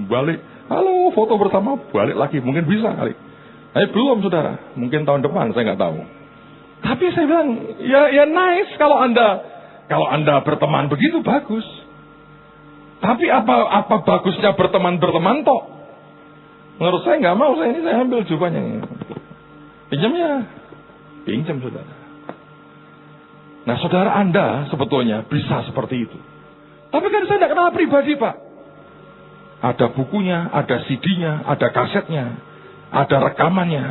Balik. Halo, foto bersama, balik lagi. Mungkin bisa kali. Tapi belum, saudara. Mungkin tahun depan, saya nggak tahu. Tapi saya bilang, ya nice kalau anda berteman begitu, bagus. Tapi apa bagusnya berteman tok? Menurut saya nggak mau, saya ambil jubahnya. Pinjam saudara. Nah saudara Anda sebetulnya bisa seperti itu. Tapi kan saya tidak kenal pribadi Pak. Ada bukunya, ada CD-nya, ada kasetnya, ada rekamannya,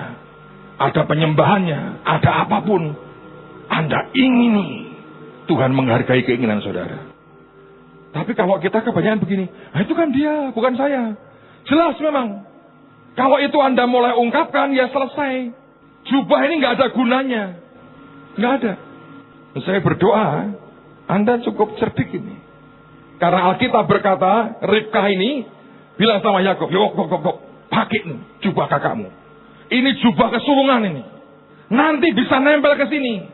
ada penyembahannya, ada apapun. Anda ingini Tuhan menghargai keinginan saudara. Tapi kalau kita kebanyakan begini, nah itu kan dia, bukan saya. Jelas memang. Kalau itu Anda mulai ungkapkan, ya selesai. Jubah ini nggak ada gunanya. Nggak ada. Saya berdoa, Anda cukup cerdik ini. Karena Alkitab berkata, Ribkah ini bilang sama Yakub, yuk, pakai nih jubah kakakmu. Ini jubah kesulungan ini. Nanti bisa nempel ke sini.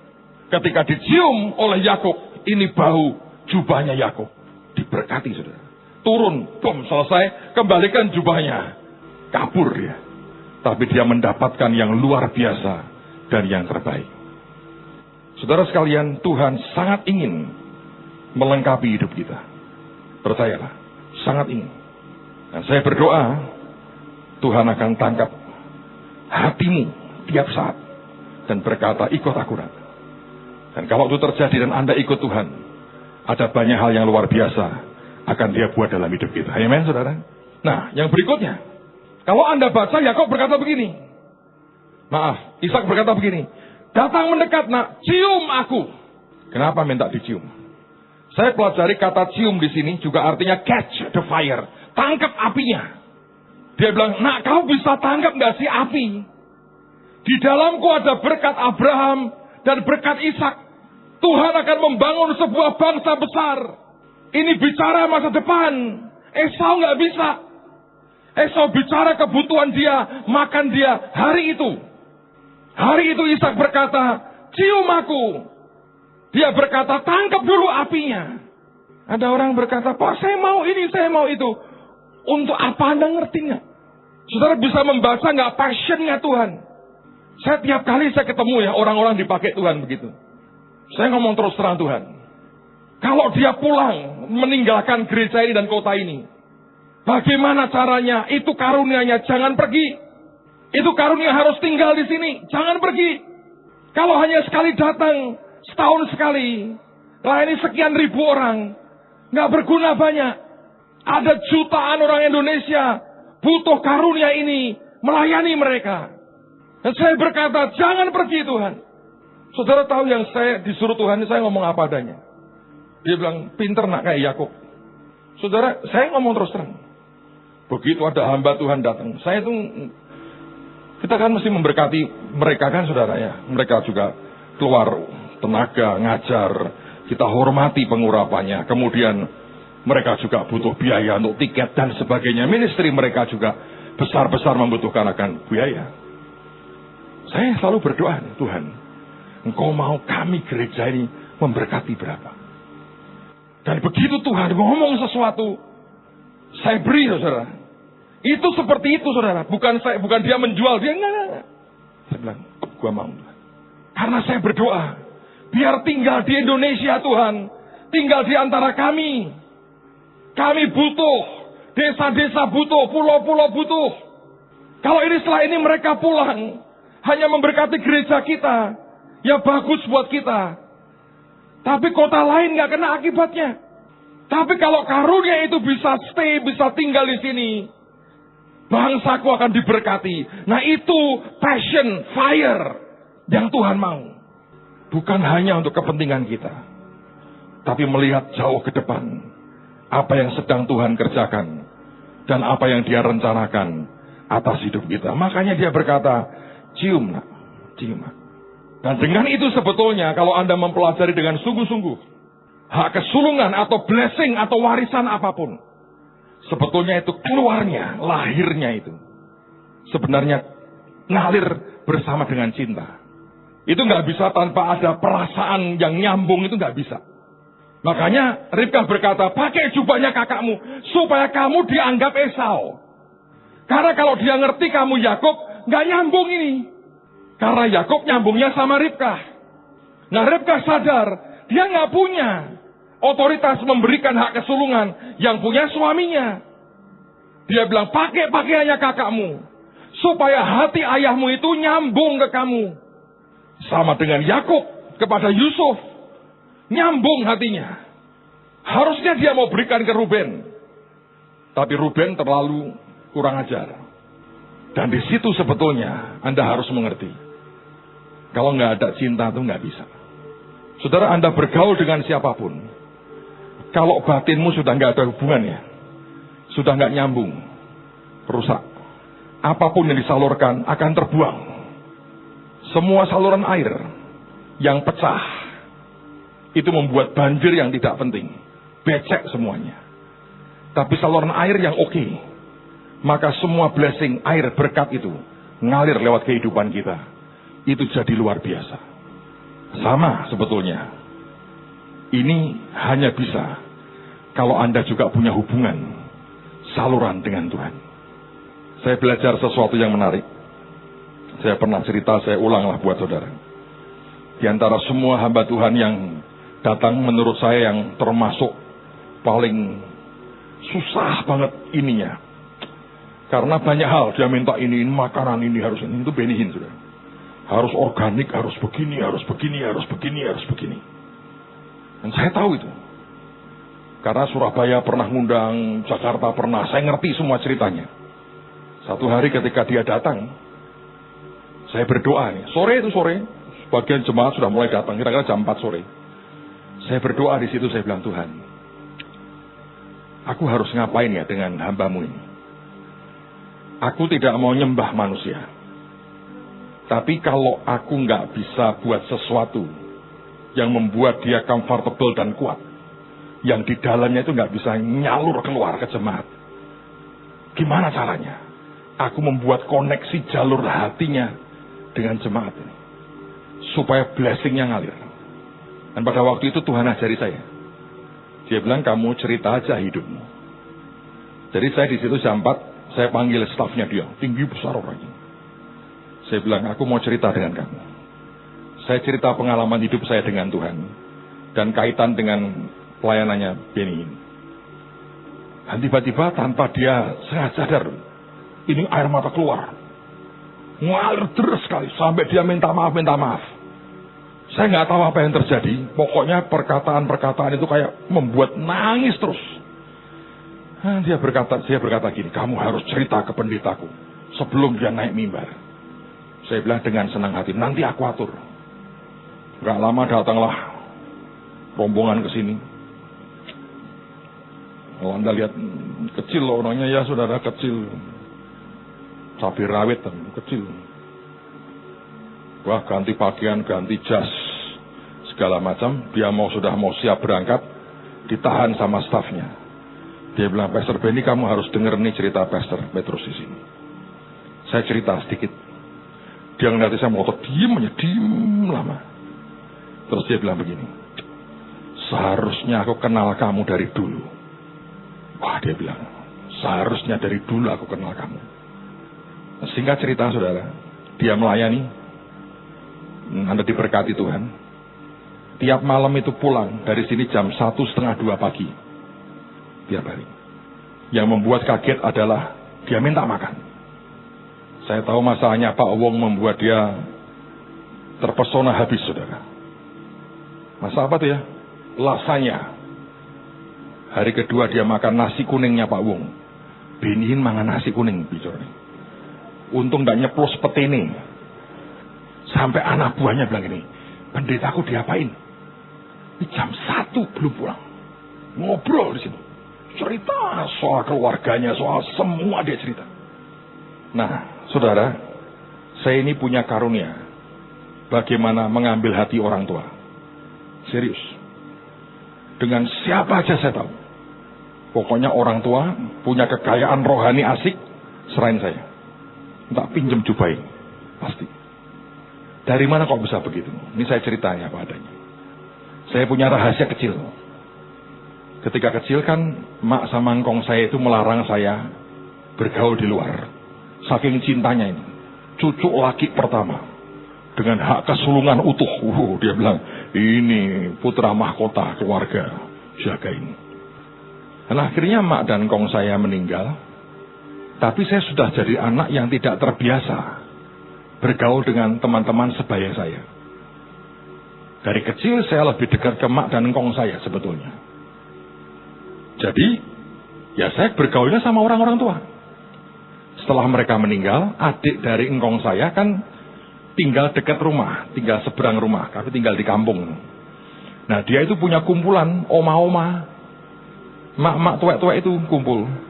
Ketika dicium oleh Yakub, ini bau jubahnya Yakub. Diberkati, saudara. Turun, selesai, kembalikan jubahnya. kabur dia. Tapi dia mendapatkan yang luar biasa dan yang terbaik. Saudara sekalian, Tuhan sangat ingin melengkapi hidup kita. Percayalah, sangat ingin. Dan saya berdoa, Tuhan akan tangkap hatimu tiap saat dan berkata, ikut aku. Dan kalau itu terjadi dan Anda ikut Tuhan, ada banyak hal yang luar biasa akan Dia buat dalam hidup kita. Amen, saudara. Nah, yang berikutnya, kalau Anda baca, Yakub berkata begini. Maaf, Ishak berkata begini. Datang mendekat, nak, cium aku. Kenapa minta dicium? Saya pelajari kata cium di sini juga artinya catch the fire. Tangkap apinya. Dia bilang, nak, kau bisa tangkap gak sih api? Di dalamku ada berkat Abraham dan berkat Ishak. Tuhan akan membangun sebuah bangsa besar. Ini bicara masa depan. Esau gak bisa. Esau bicara kebutuhan dia, makan dia hari itu. Hari itu Ishak berkata, cium aku. Dia berkata, tangkap dulu apinya. Ada orang berkata, Pak, saya mau ini, saya mau itu. Untuk apa Anda ngerti nggak? Saudara bisa membaca nggak passionnya Tuhan? Saya tiap kali saya ketemu ya orang-orang dipakai Tuhan begitu. Saya ngomong terus terang Tuhan. Kalau dia pulang meninggalkan gereja ini dan kota ini, bagaimana caranya? Itu karunia-Nya, jangan pergi. Itu karunia harus tinggal di sini, jangan pergi. Kalau hanya sekali datang, setahun sekali, layani sekian ribu orang, nggak berguna banyak. Ada jutaan orang Indonesia butuh karunia ini, melayani mereka. Dan saya berkata, jangan pergi Tuhan. Saudara tahu yang saya disuruh Tuhan, saya ngomong apa adanya. Dia bilang, pinter nak kayak Yakub. Saudara, saya ngomong terus terang. Begitu ada hamba Tuhan datang, saya tuh, kita kan mesti memberkati mereka kan saudara ya. Mereka juga keluar tenaga, ngajar. Kita hormati pengurapannya. Kemudian mereka juga butuh biaya untuk tiket dan sebagainya. Ministry mereka juga besar-besar membutuhkan akan biaya. Saya selalu berdoa, Tuhan, Engkau mau kami gereja ini memberkati berapa? Dan begitu Tuhan ngomong sesuatu, saya beri saudara. Itu seperti itu saudara. Bukan dia menjual, dia enggak. Saya bilang, gua mau. Karena saya berdoa, biar tinggal di Indonesia Tuhan, tinggal di antara kami. Kami butuh, desa-desa butuh, pulau-pulau butuh. Kalau ini setelah ini mereka pulang, hanya memberkati gereja kita, ya bagus buat kita. Tapi kota lain nggak kena akibatnya. Tapi kalau karunia itu bisa stay, bisa tinggal di sini, bangsaku akan diberkati. Nah itu passion, fire yang Tuhan mau. Bukan hanya untuk kepentingan kita, tapi melihat jauh ke depan. Apa yang sedang Tuhan kerjakan dan apa yang Dia rencanakan atas hidup kita. Makanya Dia berkata, cium nak, cium nak. Dan dengan itu sebetulnya kalau Anda mempelajari dengan sungguh-sungguh, hak kesulungan atau blessing atau warisan apapun, sebetulnya itu keluarnya, lahirnya itu sebenarnya ngalir bersama dengan cinta. Itu nggak bisa tanpa ada perasaan yang nyambung, itu nggak bisa. Makanya Ribkah berkata, pakai jubahnya kakakmu supaya kamu dianggap Esau. Karena kalau dia ngerti kamu Yakub, nggak nyambung ini. Karena Yakub nyambungnya sama Ribkah. Nah Ribkah sadar, dia nggak punya otoritas memberikan hak kesulungan yang punya suaminya. Dia bilang, pakai pakaiannya kakakmu supaya hati ayahmu itu nyambung ke kamu. Sama dengan Yakub kepada Yusuf, nyambung hatinya. Harusnya dia mau berikan ke Ruben, tapi Ruben terlalu kurang ajar. Dan di situ sebetulnya Anda harus mengerti, kalau nggak ada cinta itu nggak bisa. Saudara, Anda bergaul dengan siapapun, kalau batinmu sudah nggak ada hubungannya, sudah nggak nyambung, rusak. Apapun yang disalurkan akan terbuang. Semua saluran air yang pecah itu membuat banjir yang tidak penting, becek semuanya. Tapi saluran air yang oke, maka semua blessing, air berkat itu ngalir lewat kehidupan kita. Itu jadi luar biasa. Sama sebetulnya. Ini hanya bisa kalau Anda juga punya hubungan saluran dengan Tuhan. Saya belajar sesuatu yang menarik. Saya pernah cerita, saya ulanglah buat saudara. Di antara semua hamba Tuhan yang datang, menurut saya yang termasuk paling susah banget ininya. Karena banyak hal, dia minta ini makanan ini harus ini, itu Benny Hinn, saudara. Harus organik, harus begini, harus begini, harus begini, harus begini. Dan saya tahu itu. Karena Surabaya pernah ngundang, Jakarta pernah, saya ngerti semua ceritanya. Satu hari ketika dia datang, saya berdoa nih, sore, sebagian jemaat sudah mulai datang, kira-kira jam 4 sore. Saya berdoa di situ, saya bilang, Tuhan, aku harus ngapain ya dengan hambamu ini? Aku tidak mau nyembah manusia. Tapi kalau aku nggak bisa buat sesuatu yang membuat dia comfortable dan kuat, yang di dalamnya itu nggak bisa nyalur keluar ke jemaat, gimana caranya? Aku membuat koneksi jalur hatinya dengan jemaat ini, supaya blessingnya ngalir. Dan pada waktu itu Tuhan ajari saya. Dia bilang, kamu cerita aja hidupmu. Jadi saya di situ jam 4, saya panggil stafnya dia, tinggi besar orangnya. Saya bilang, aku mau cerita dengan kamu. Saya cerita pengalaman hidup saya dengan Tuhan. Dan kaitan dengan pelayanannya Benny. Dan tiba-tiba tanpa dia sengaja sadar, ini air mata keluar. Ngalir deras sekali. Sampai dia minta maaf. Saya nggak tahu apa yang terjadi. Pokoknya perkataan-perkataan itu kayak membuat nangis terus. Dia berkata gini, kamu harus cerita ke pendetaku sebelum dia naik mimbar. Saya bilang dengan senang hati, nanti aku atur. Nggak lama datanglah rombongan ke sini. Kalau Anda lihat kecil orangnya, ya saudara, kecil. Cabai rawit kecil. Wah, ganti pakaian, ganti jas, segala macam. Dia sudah mau siap berangkat, ditahan sama stafnya. Dia bilang, Pastor Benny, kamu harus denger nih cerita Pastor Petrus di sini. Saya cerita sedikit. Dia ngeliat saya melotot, diem lama. Terus dia bilang begini, seharusnya aku kenal kamu dari dulu. Wah, dia bilang, seharusnya dari dulu aku kenal kamu. Singkat cerita, saudara, dia melayani. Anda diberkati Tuhan. Tiap malam itu pulang dari sini jam 1:30 pagi. Tiap hari. Yang membuat kaget adalah dia minta makan. Saya tahu masalahnya Pak Wong membuat dia terpesona habis, saudara. Masalah apa tuh ya? Lasanya. Hari kedua dia makan nasi kuningnya Pak Wong. Benny Hinn mangan nasi kuning, bicara. Untung gak nyeplos petene. Sampai anak buahnya bilang gini, pendetaku diapain? Ini jam 1 belum pulang. Ngobrol di situ. Cerita soal keluarganya, soal semua dia cerita. Nah, saudara, saya ini punya karunia. Bagaimana mengambil hati orang tua. Serius. Dengan siapa aja saya tahu. Pokoknya orang tua punya kekayaan rohani asik, serahin saya. Tak pinjem jubai, pasti. Dari mana kok bisa begitu? Ini saya ceritanya apa adanya. Saya punya rahasia kecil. Ketika kecil kan, mak sama engkong saya itu melarang saya bergaul di luar. Saking cintanya ini. Cucu laki pertama. Dengan hak kesulungan utuh. Dia bilang, ini putra mahkota keluarga. Jagain. Dan akhirnya mak dan engkong saya meninggal. Tapi saya sudah jadi anak yang tidak terbiasa bergaul dengan teman-teman sebaya saya. Dari kecil saya lebih dekat ke mak dan engkong saya sebetulnya. Jadi, ya saya bergaulnya sama orang-orang tua. Setelah mereka meninggal, adik dari engkong saya kan tinggal dekat rumah, tinggal seberang rumah, kami tinggal di kampung. Nah, dia itu punya kumpulan oma-oma, mak-mak tuwek-tuwek itu kumpul.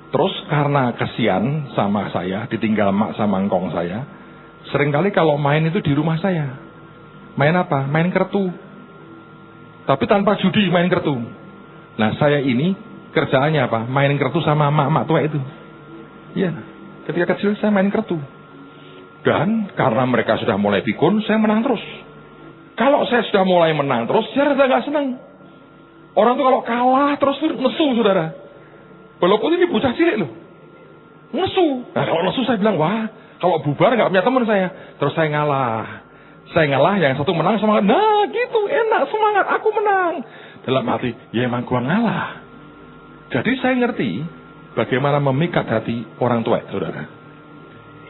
Terus karena kesian sama saya, ditinggal mak sama engkong saya, seringkali kalau main itu di rumah saya. Main apa? Main kertu. Tapi tanpa judi, main kertu. Nah, saya ini kerjaannya apa? Main kertu sama mak-mak tua itu. Iya, ketika kecil saya main kertu. Dan karena mereka sudah mulai pikun, saya menang terus. Kalau saya sudah mulai menang terus, saya rasa gak senang. Orang tuh kalau kalah terus nesu, saudara. Walaupun ini bocah cilik loh. Nesu. Nah kalau nesu saya bilang, wah kalau bubar nggak punya teman saya. Terus saya ngalah. Saya ngalah, yang satu menang semangat. Nah gitu, enak semangat, aku menang. Dalam hati, ya emang gua ngalah. Jadi saya ngerti bagaimana memikat hati orang tua, saudara.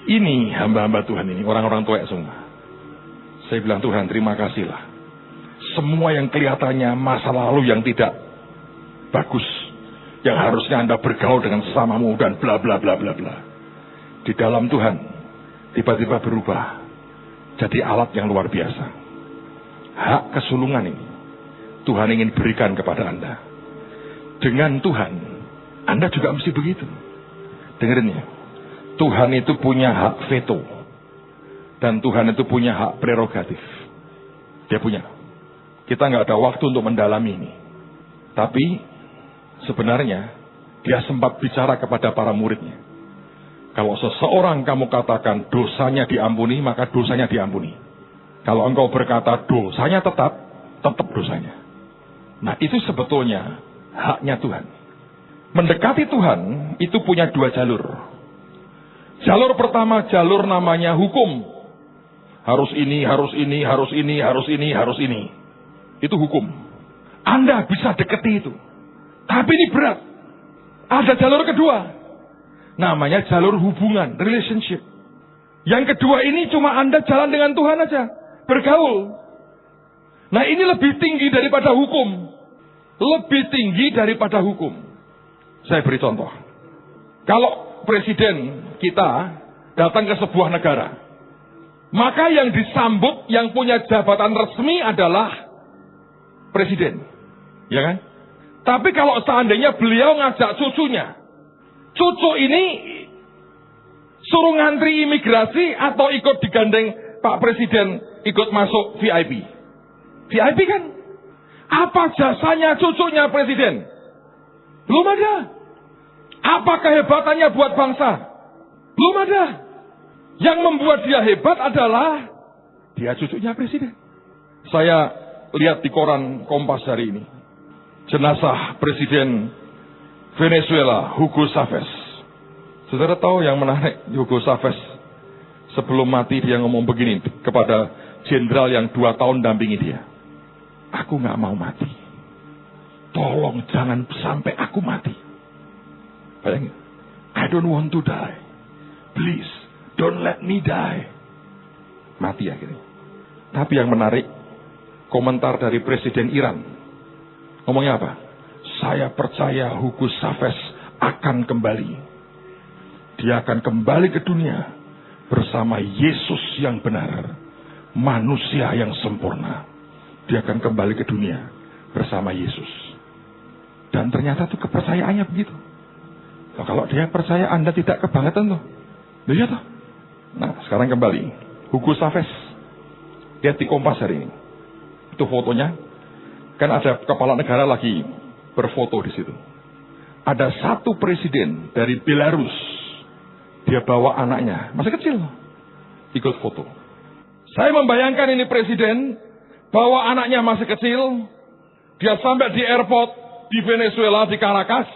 Ini hamba-hamba Tuhan ini, orang-orang tua semua. Saya bilang, Tuhan terima kasihlah. Semua yang kelihatannya masa lalu yang tidak bagus, yang harusnya Anda bergaul dengan sesamamu dan bla bla bla bla bla. Di dalam Tuhan, tiba-tiba berubah. Jadi alat yang luar biasa. Hak kesulungan ini Tuhan ingin berikan kepada Anda. Dengan Tuhan Anda juga mesti begitu. Dengerin ya, Tuhan itu punya hak veto. Dan Tuhan itu punya hak prerogatif. Dia punya. Kita nggak ada waktu untuk mendalami ini. Tapi sebenarnya dia sempat bicara kepada para muridnya. Kalau seseorang kamu katakan dosanya diampuni, maka dosanya diampuni. Kalau engkau berkata dosanya tetap dosanya. Nah itu sebetulnya haknya Tuhan. Mendekati Tuhan itu punya dua jalur. Jalur pertama, jalur namanya hukum. Harus ini, harus ini, harus ini, harus ini, harus ini. Itu hukum. Anda bisa deketi itu. Tapi ini berat. Ada jalur kedua. Namanya jalur hubungan, relationship. Yang kedua ini cuma Anda jalan dengan Tuhan aja. Bergaul. Nah ini lebih tinggi daripada hukum. Lebih tinggi daripada hukum. Saya beri contoh. Kalau presiden kita datang ke sebuah negara, maka yang disambut, yang punya jabatan resmi adalah presiden. Ya kan? Tapi kalau seandainya beliau ngajak cucunya, cucu ini suruh ngantri imigrasi atau ikut digandeng Pak Presiden ikut masuk VIP. VIP kan? Apa jasanya cucunya Presiden? Belum ada. Apa kehebatannya buat bangsa? Belum ada. Yang membuat dia hebat adalah dia cucunya Presiden. Saya lihat di koran Kompas hari ini. Jenazah Presiden Venezuela, Hugo Chavez. Saudara tahu yang menarik, Hugo Chavez sebelum mati dia ngomong begini kepada jenderal yang 2 tahun dampingi dia. Aku gak mau mati. Tolong jangan sampai aku mati. Bayangin. I don't want to die. Please, don't let me die. Mati akhirnya. Tapi yang menarik, komentar dari Presiden Iran. Ngomongnya apa? Saya percaya Hugo Chavez akan kembali. Dia akan kembali ke dunia bersama Yesus yang benar. Manusia yang sempurna. Dia akan kembali ke dunia bersama Yesus. Dan ternyata itu kepercayaannya begitu. Nah, kalau dia percaya Anda tidak kebangetan tuh. Lihat tuh. Nah sekarang kembali. Hugo Chavez. Lihat di Kompas hari ini. Itu fotonya. Kan ada kepala negara lagi berfoto di situ. Ada satu presiden dari Belarus. Dia bawa anaknya, masih kecil, ikut foto. Saya membayangkan ini presiden bawa anaknya masih kecil. Dia sampai di airport di Venezuela, di Caracas.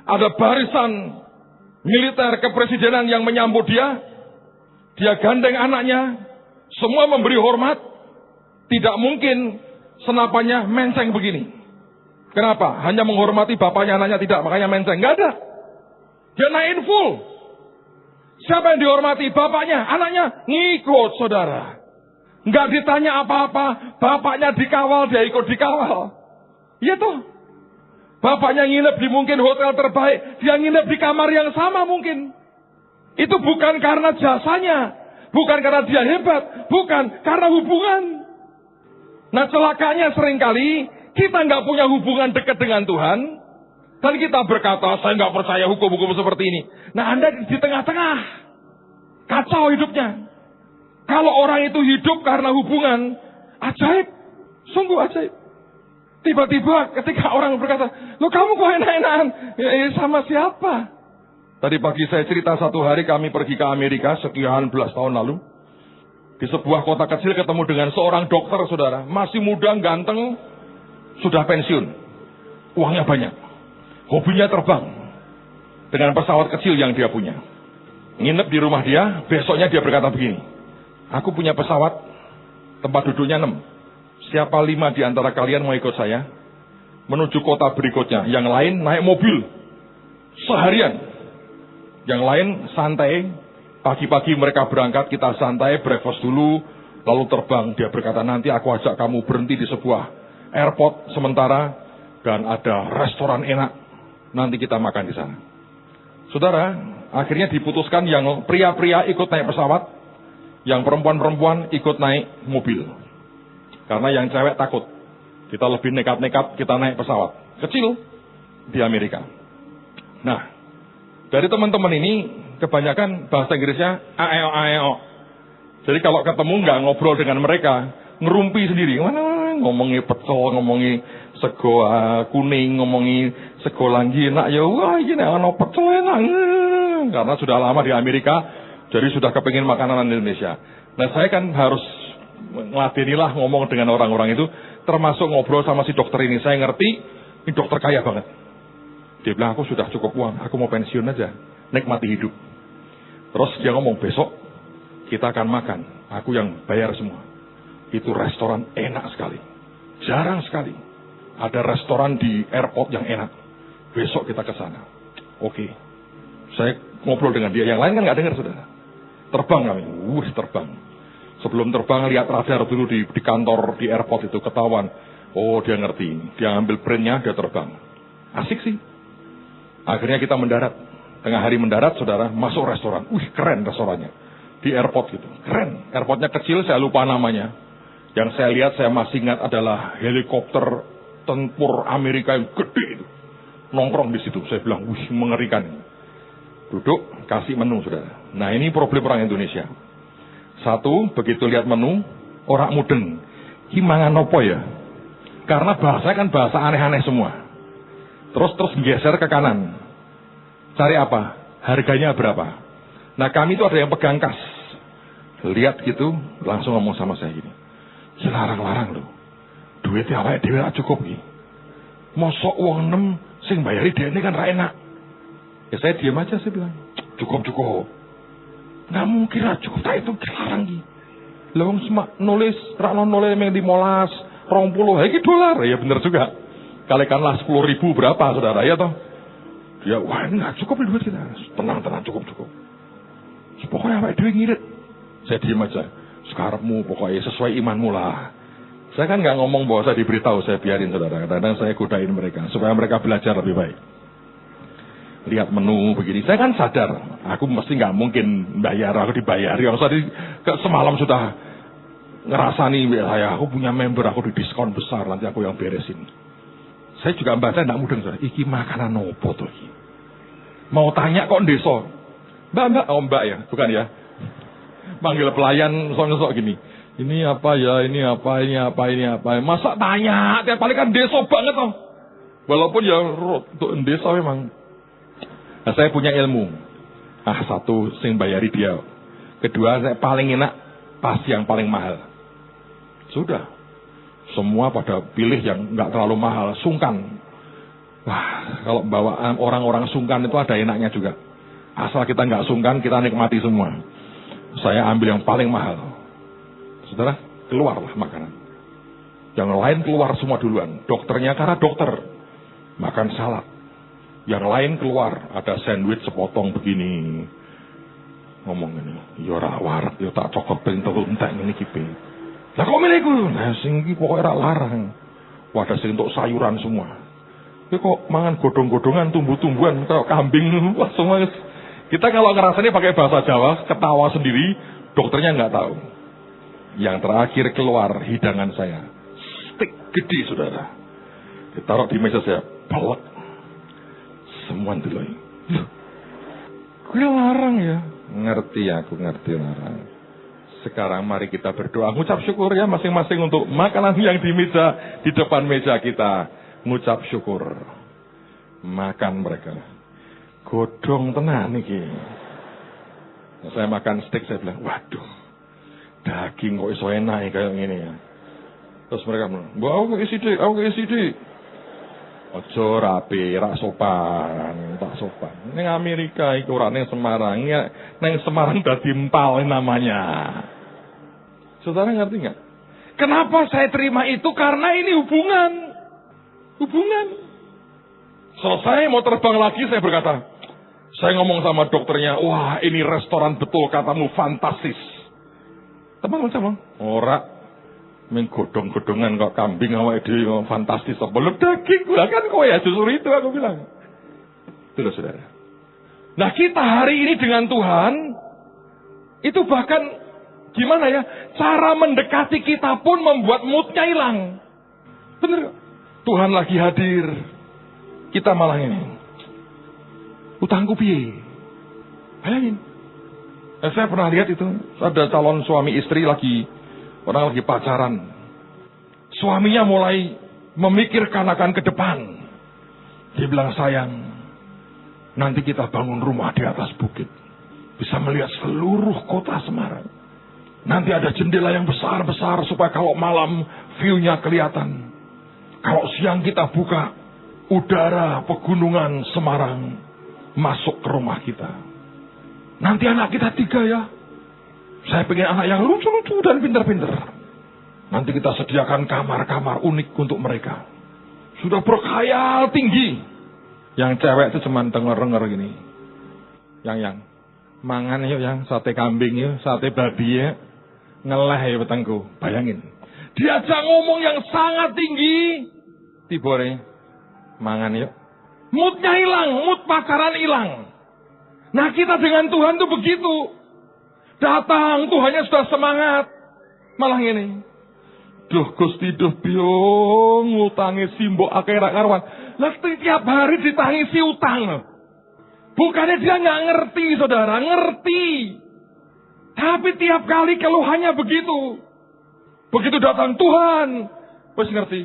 Ada barisan militer kepresidenan yang menyambut dia. Dia gandeng anaknya. Semua memberi hormat. Tidak mungkin senapannya menceng begini. Kenapa? Hanya menghormati bapaknya, anaknya tidak, makanya menceng. Nggak ada. Dia naikin full. Siapa yang dihormati? Bapaknya, anaknya ngikut, saudara. Nggak ditanya apa-apa, bapaknya dikawal, dia ikut dikawal. Iya toh. Bapaknya nginep di mungkin hotel terbaik, dia nginep di kamar yang sama mungkin. Itu bukan karena jasanya, bukan karena dia hebat, bukan karena hubungan. Nah celakanya seringkali kita nggak punya hubungan dekat dengan Tuhan, dan kita berkata, saya nggak percaya hukum-hukum seperti ini. Nah Anda di tengah-tengah, kacau hidupnya. Kalau orang itu hidup karena hubungan, ajaib, sungguh ajaib. Tiba-tiba ketika orang berkata, loh kamu kok enak-enakan? Sama siapa? Tadi pagi saya cerita satu hari kami pergi ke Amerika sekian belas tahun lalu. Di sebuah kota kecil ketemu dengan seorang dokter, saudara. Masih muda, ganteng, sudah pensiun. Uangnya banyak. Hobinya terbang. dengan pesawat kecil yang dia punya. Nginep di rumah dia, besoknya dia berkata begini, aku punya pesawat, tempat duduknya 6. Siapa 5 di antara kalian mau ikut saya menuju kota berikutnya? Yang lain naik mobil seharian. Yang lain santai, pagi-pagi mereka berangkat, kita santai, breakfast dulu, lalu terbang. Dia berkata, nanti aku ajak kamu berhenti di sebuah airport sementara, dan ada restoran enak, nanti kita makan di sana. Saudara, akhirnya diputuskan yang pria-pria ikut naik pesawat, yang perempuan-perempuan ikut naik mobil. Karena yang cewek takut. Kita lebih nekat-nekat, kita naik pesawat kecil di Amerika. Nah, dari teman-teman ini kebanyakan bahasa Inggrisnya aeo. Jadi kalau ketemu nggak ngobrol dengan mereka, ngerumpi sendiri. Ngomongi pecel, ngomongi sego kuning, ngomongi sego langgi enak ya. Wah, ini ana pecel enak. Karena sudah lama di Amerika, jadi sudah kepengin makanan Indonesia. Nah, saya kan harus ngeladenilah ngomong dengan orang-orang itu, termasuk ngobrol sama si dokter ini. Saya ngerti, ini dokter kaya banget. Dia bilang, aku sudah cukup uang, aku mau pensiun aja, nikmati hidup. Terus dia ngomong, besok kita akan makan, aku yang bayar semua. Itu restoran enak sekali, jarang sekali ada restoran di airport yang enak. Besok kita ke sana. Oke. Saya ngobrol dengan dia, yang lain kan nggak dengar, saudara. Terbang kami, terbang. Sebelum terbang lihat radar dulu di kantor di airport itu, ketahuan. Oh, dia ngerti ini. Dia ambil printnya, dia terbang. Asik sih. Akhirnya kita mendarat. Tengah hari mendarat, saudara, masuk restoran. Keren restorannya. Di airport gitu. Keren. Airportnya kecil, saya lupa namanya. Yang saya lihat, saya masih ingat adalah helikopter tempur Amerika yang gede itu. Nongkrong di situ. Saya bilang, mengerikan. Duduk, kasih menu, saudara. Nah, ini problem orang Indonesia. Satu, begitu lihat menu, orang mudeng. Ki mangan apa ya? Karena bahasanya kan bahasa aneh-aneh semua. Terus geser ke kanan. Cari apa? Harganya berapa? Nah, kami itu ada yang pegang kas. Lihat gitu, langsung ngomong sama saya gini. Ya larang-larang loh. Duitnya awake dhewe ora cukup iki. Mosok wong 6 sing bayari dene kan ra enak. Ya saya diam aja, saya bilang, cukup. Nggak mungkin lah cukup, tak itu larang ki. Lawang semak nulis, rakno nulis yang 15, 20, iki dolar. Ya bener juga. Kalikanlah 10.000 berapa, saudara, ya toh? Ya, wah nggak cukup duit kita. Tenang, cukup. Pokoknya apa duit ngirit. Saya diam aja. Sekarangmu pokoknya sesuai imanmu lah. Saya kan nggak ngomong bahwa saya diberitahu, saya biarin, saudara. Kadang-kadang saya godain mereka supaya mereka belajar lebih baik. Lihat menu begini, saya kan sadar, aku mesti nggak mungkin bayar, aku dibayari. Yang tadi semalam sudah ngerasani saya, aku punya member, aku di diskon besar, nanti aku yang beresin. Saya juga baca nggak mudeng, saudara. Iki makanan opo tuh? Mau tanya kok deso, mbak, oh mbak ya, bukan ya? Panggil pelayan sok-sok gini. Ini apa ya? Ini apa? Masa tanya? Tiap kali kan deso banget toh. Walaupun ya untuk deso memang. Nah, saya punya ilmu. Satu, sing bayari dia. Kedua, saya paling enak pasti yang paling mahal. Sudah. Semua pada pilih yang nggak terlalu mahal, sungkan. Wah, kalau bawa orang-orang sungkan itu ada enaknya juga. Asal kita nggak sungkan, kita nikmati semua. Saya ambil yang paling mahal. Saudara, keluarlah makanan. Yang lain keluar semua duluan. Dokternya karena dokter. Makan salad. Yang lain keluar, ada sandwich sepotong begini. Ngomong ini, ya ora warak, ya tak cokot ben telu entek ngene iki pe. Lah kok milih iku? Nah sing iki pokoke ora larang. Wadah sing untuk sayuran semua. Kowe kok mangan godhong-godhongan, tumbuh-tumbuhan kayak kambing langsung wis. Kita kalau ngerasanya pakai bahasa Jawa, ketawa sendiri, dokternya nggak tahu. Yang terakhir keluar hidangan saya. Stik gede, saudara. Ditaruh di meja saya, pelek. Semua dulu. Gue larang ya. Ngerti, aku ngerti larang. Sekarang mari kita berdoa. Ngucap syukur ya masing-masing untuk makanan yang di meja, di depan meja kita. Ngucap syukur. Makan mereka. Godhong tenan iki. Saya makan steak, saya bilang, waduh. Daging kok iso enak kayak gini ya. Terus mereka bilang, aku isi dik. Ojo rapi, rak sopan, tak sopan. Ning Amerika iku ora ning Semarang, ning Semarang dadi empal namanya. Saudara ngerti nggak? Kenapa saya terima itu? Karena ini hubungan. Selesai mau terbang lagi saya berkata, saya ngomong sama dokternya, wah ini restoran betul katamu fantastis. Teman-teman, ora menggodong-godongan kok kambing awake dhewe fantastis apa lu daging lah kan kowe ya justru itu aku bilang. Itu loh saudara. Nah kita hari ini dengan Tuhan itu bahkan gimana ya, cara mendekati kita pun membuat moodnya hilang. Bener. Tuhan lagi hadir, kita malah ini utangku piye. Bayangin. Saya pernah lihat itu ada calon suami istri orang lagi pacaran. Suaminya mulai memikirkan akan ke depan. Dia bilang, sayang, nanti kita bangun rumah di atas bukit. Bisa melihat seluruh kota Semarang. Nanti ada jendela yang besar-besar supaya kalau malam view-nya kelihatan. Kalau siang kita buka, udara pegunungan Semarang masuk ke rumah kita. Nanti anak kita 3 ya. Saya pengen anak yang lucu-lucu dan pintar-pintar. Nanti kita sediakan kamar-kamar unik untuk mereka. Sudah berkhayal tinggi. Yang cewek itu cuma denger-denger gini. Yang mangan yuk, yang sate kambing yuk, sate babi ya. Ngeleh ya petengku. Bayangin. Diajak ngomong yang sangat tinggi. Tibore. Mangan yuk. Moodnya hilang. Mood pacaran hilang. Nah kita dengan Tuhan tuh begitu. Datang, Tuhannya sudah semangat. Malah ini. Duh Gusti duh biung, ngutangi simbok akhirat karuan. Lah tiap hari ditangisi utang. Bukannya dia nggak ngerti, saudara, ngerti. Tapi tiap kali keluhannya begitu. Begitu datang Tuhan, wes ngerti.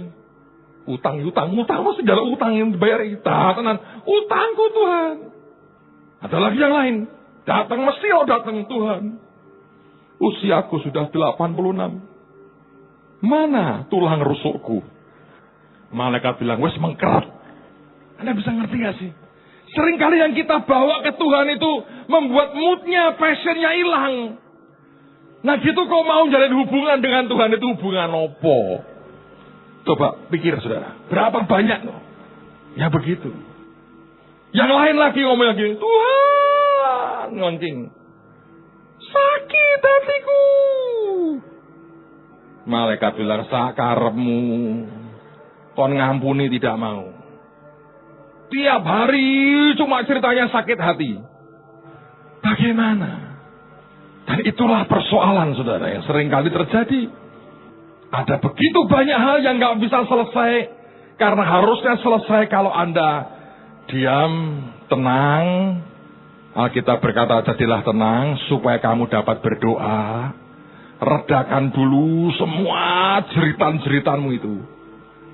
Utang mesti jalan utang yang dibayar kita. Tenan, utangku Tuhan. Ada lagi yang lain. Datang mesti datang Tuhan. Usiaku sudah 86. Mana tulang rusukku? Malaikat bilang, wes mengkerat. Anda bisa ngerti gak sih? Seringkali yang kita bawa ke Tuhan itu membuat moodnya, passionnya hilang. Nah gitu kok mau jalin hubungan dengan Tuhan itu hubungan apa? Coba pikir saudara, berapa banyak loh? Ya begitu. Yang lain lagi ngomong lagi, Tuhan ngoncing. Sakit hatiku. Malaikat bilang, sakarepmu. Kon ngampuni tidak mau. Tiap hari cuma ceritanya sakit hati. Bagaimana? Dan itulah persoalan saudara yang sering kali terjadi. Ada begitu banyak hal yang gak bisa selesai. Karena harusnya selesai kalau Anda diam, tenang. Alkitab berkata, jadilah tenang supaya kamu dapat berdoa. Redakan dulu semua jeritan-jeritanmu itu.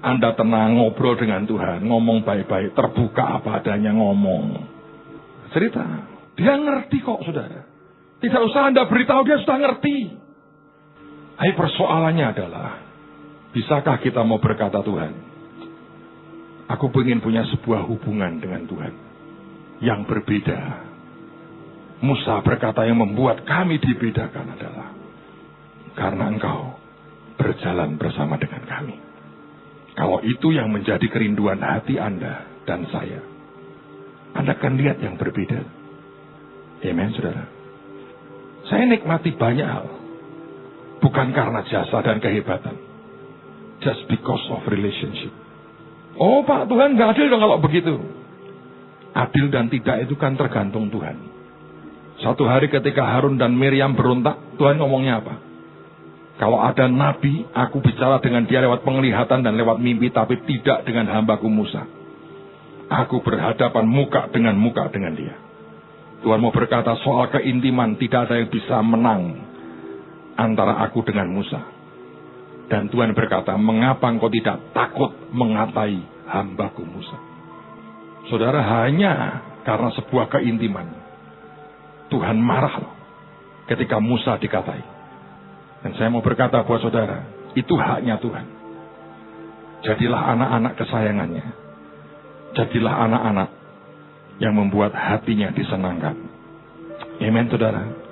Anda tenang, ngobrol dengan Tuhan, ngomong baik-baik, terbuka apa adanya ngomong. Cerita. Dia ngerti kok, saudara. Tidak usah Anda beritahu, dia sudah ngerti. Hai, persoalannya adalah, bisakah kita mau berkata Tuhan, aku ingin punya sebuah hubungan dengan Tuhan yang berbeda. Musa berkata yang membuat kami dibedakan adalah karena engkau berjalan bersama dengan kami. Kalau itu yang menjadi kerinduan hati Anda dan saya, Anda akan lihat yang berbeda. Amen, saudara. Saya nikmati banyak hal. Bukan karena jasa dan kehebatan. Just because of relationship. Oh Pak, Tuhan gak adil dong kalau begitu. Adil dan tidak itu kan tergantung Tuhan. Satu hari ketika Harun dan Miriam berontak, Tuhan ngomongnya apa? Kalau ada nabi, aku bicara dengan dia lewat penglihatan dan lewat mimpi, tapi tidak dengan hambaku Musa. Aku berhadapan muka dengan dia. Tuhan mau berkata soal keintiman, tidak ada yang bisa menang antara aku dengan Musa. Dan Tuhan berkata, mengapa engkau tidak takut mengatai hambaku Musa? Saudara, hanya karena sebuah keintiman, Tuhan marah loh ketika Musa dikatai. Dan saya mau berkata buat saudara, itu haknya Tuhan. Jadilah anak-anak kesayangannya. Jadilah anak-anak yang membuat hatinya disenangkan. Amen, saudara.